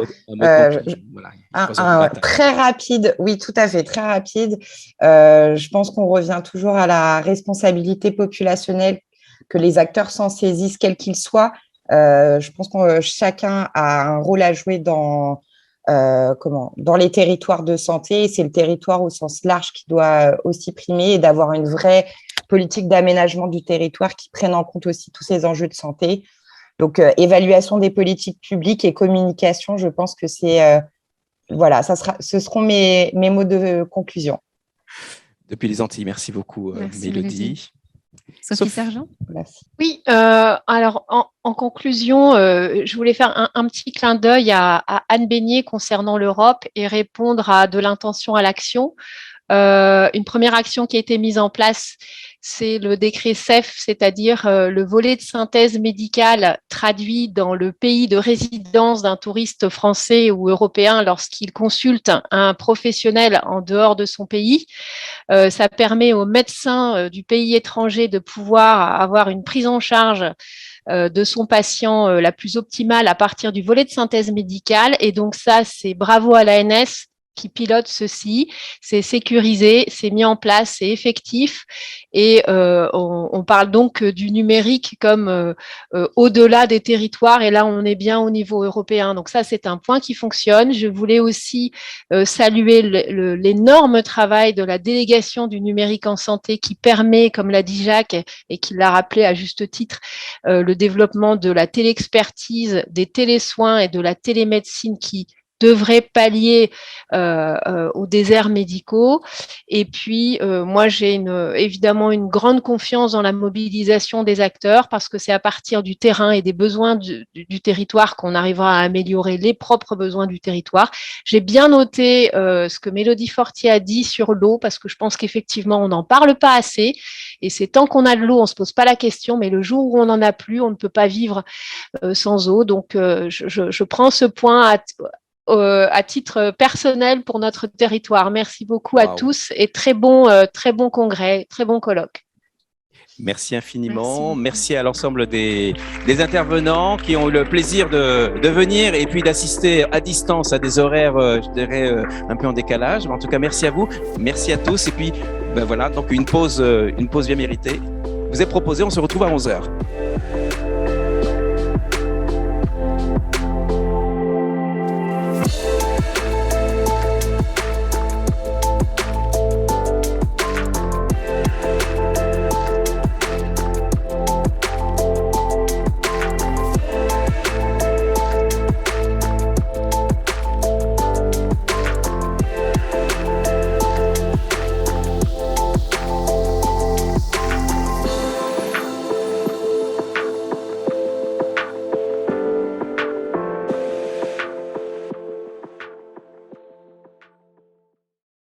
[SPEAKER 8] Très rapide, oui, tout à fait, très rapide. Je pense qu'on revient toujours à la responsabilité populationnelle, que les acteurs s'en saisissent, quels qu'ils soient. Je pense que chacun a un rôle à jouer dans les territoires de santé. Et c'est le territoire au sens large qui doit aussi primer, et d'avoir une vraie politique d'aménagement du territoire qui prenne en compte aussi tous ces enjeux de santé. Donc, évaluation des politiques publiques et communication, je pense que c'est… ce seront mes mots de conclusion.
[SPEAKER 1] Depuis les Antilles, merci beaucoup, Mélodie.
[SPEAKER 2] Sophie Sergent.
[SPEAKER 6] Oui, alors en conclusion, je voulais faire un petit clin d'œil à Anne Beignet concernant l'Europe et répondre à de l'intention à l'action. Une première action qui a été mise en place, c'est le décret CEF, c'est-à-dire le volet de synthèse médicale traduit dans le pays de résidence d'un touriste français ou européen lorsqu'il consulte un professionnel en dehors de son pays. Ça permet aux médecins du pays étranger de pouvoir avoir une prise en charge de son patient la plus optimale à partir du volet de synthèse médicale. Et donc ça, c'est bravo à l'ANS qui pilote ceci, c'est sécurisé, c'est mis en place, c'est effectif et on parle donc du numérique comme au-delà des territoires et là on est bien au niveau européen. Donc ça c'est un point qui fonctionne. Je voulais aussi saluer l'énorme travail de la délégation du numérique en santé qui permet, comme l'a dit Jacques et qui l'a rappelé à juste titre, le développement de la téléexpertise, des télésoins et de la télémédecine qui devrait pallier aux déserts médicaux. Et puis, moi, j'ai évidemment une grande confiance dans la mobilisation des acteurs parce que c'est à partir du terrain et des besoins du territoire qu'on arrivera à améliorer les propres besoins du territoire. J'ai bien noté ce que Mélodie Fortier a dit sur l'eau parce que je pense qu'effectivement, on n'en parle pas assez. Et c'est tant qu'on a de l'eau, on ne se pose pas la question, mais le jour où on n'en a plus, on ne peut pas vivre sans eau. Donc, je prends ce point à titre personnel pour notre territoire. Merci beaucoup à tous et très bon congrès, très bon colloque.
[SPEAKER 1] Merci infiniment. Merci à l'ensemble des intervenants qui ont eu le plaisir de venir et puis d'assister à distance à des horaires, je dirais, un peu en décalage. Mais en tout cas, merci à vous. Merci à tous. Et puis, ben voilà, donc une pause bien méritée vous est proposée. On se retrouve à 11h.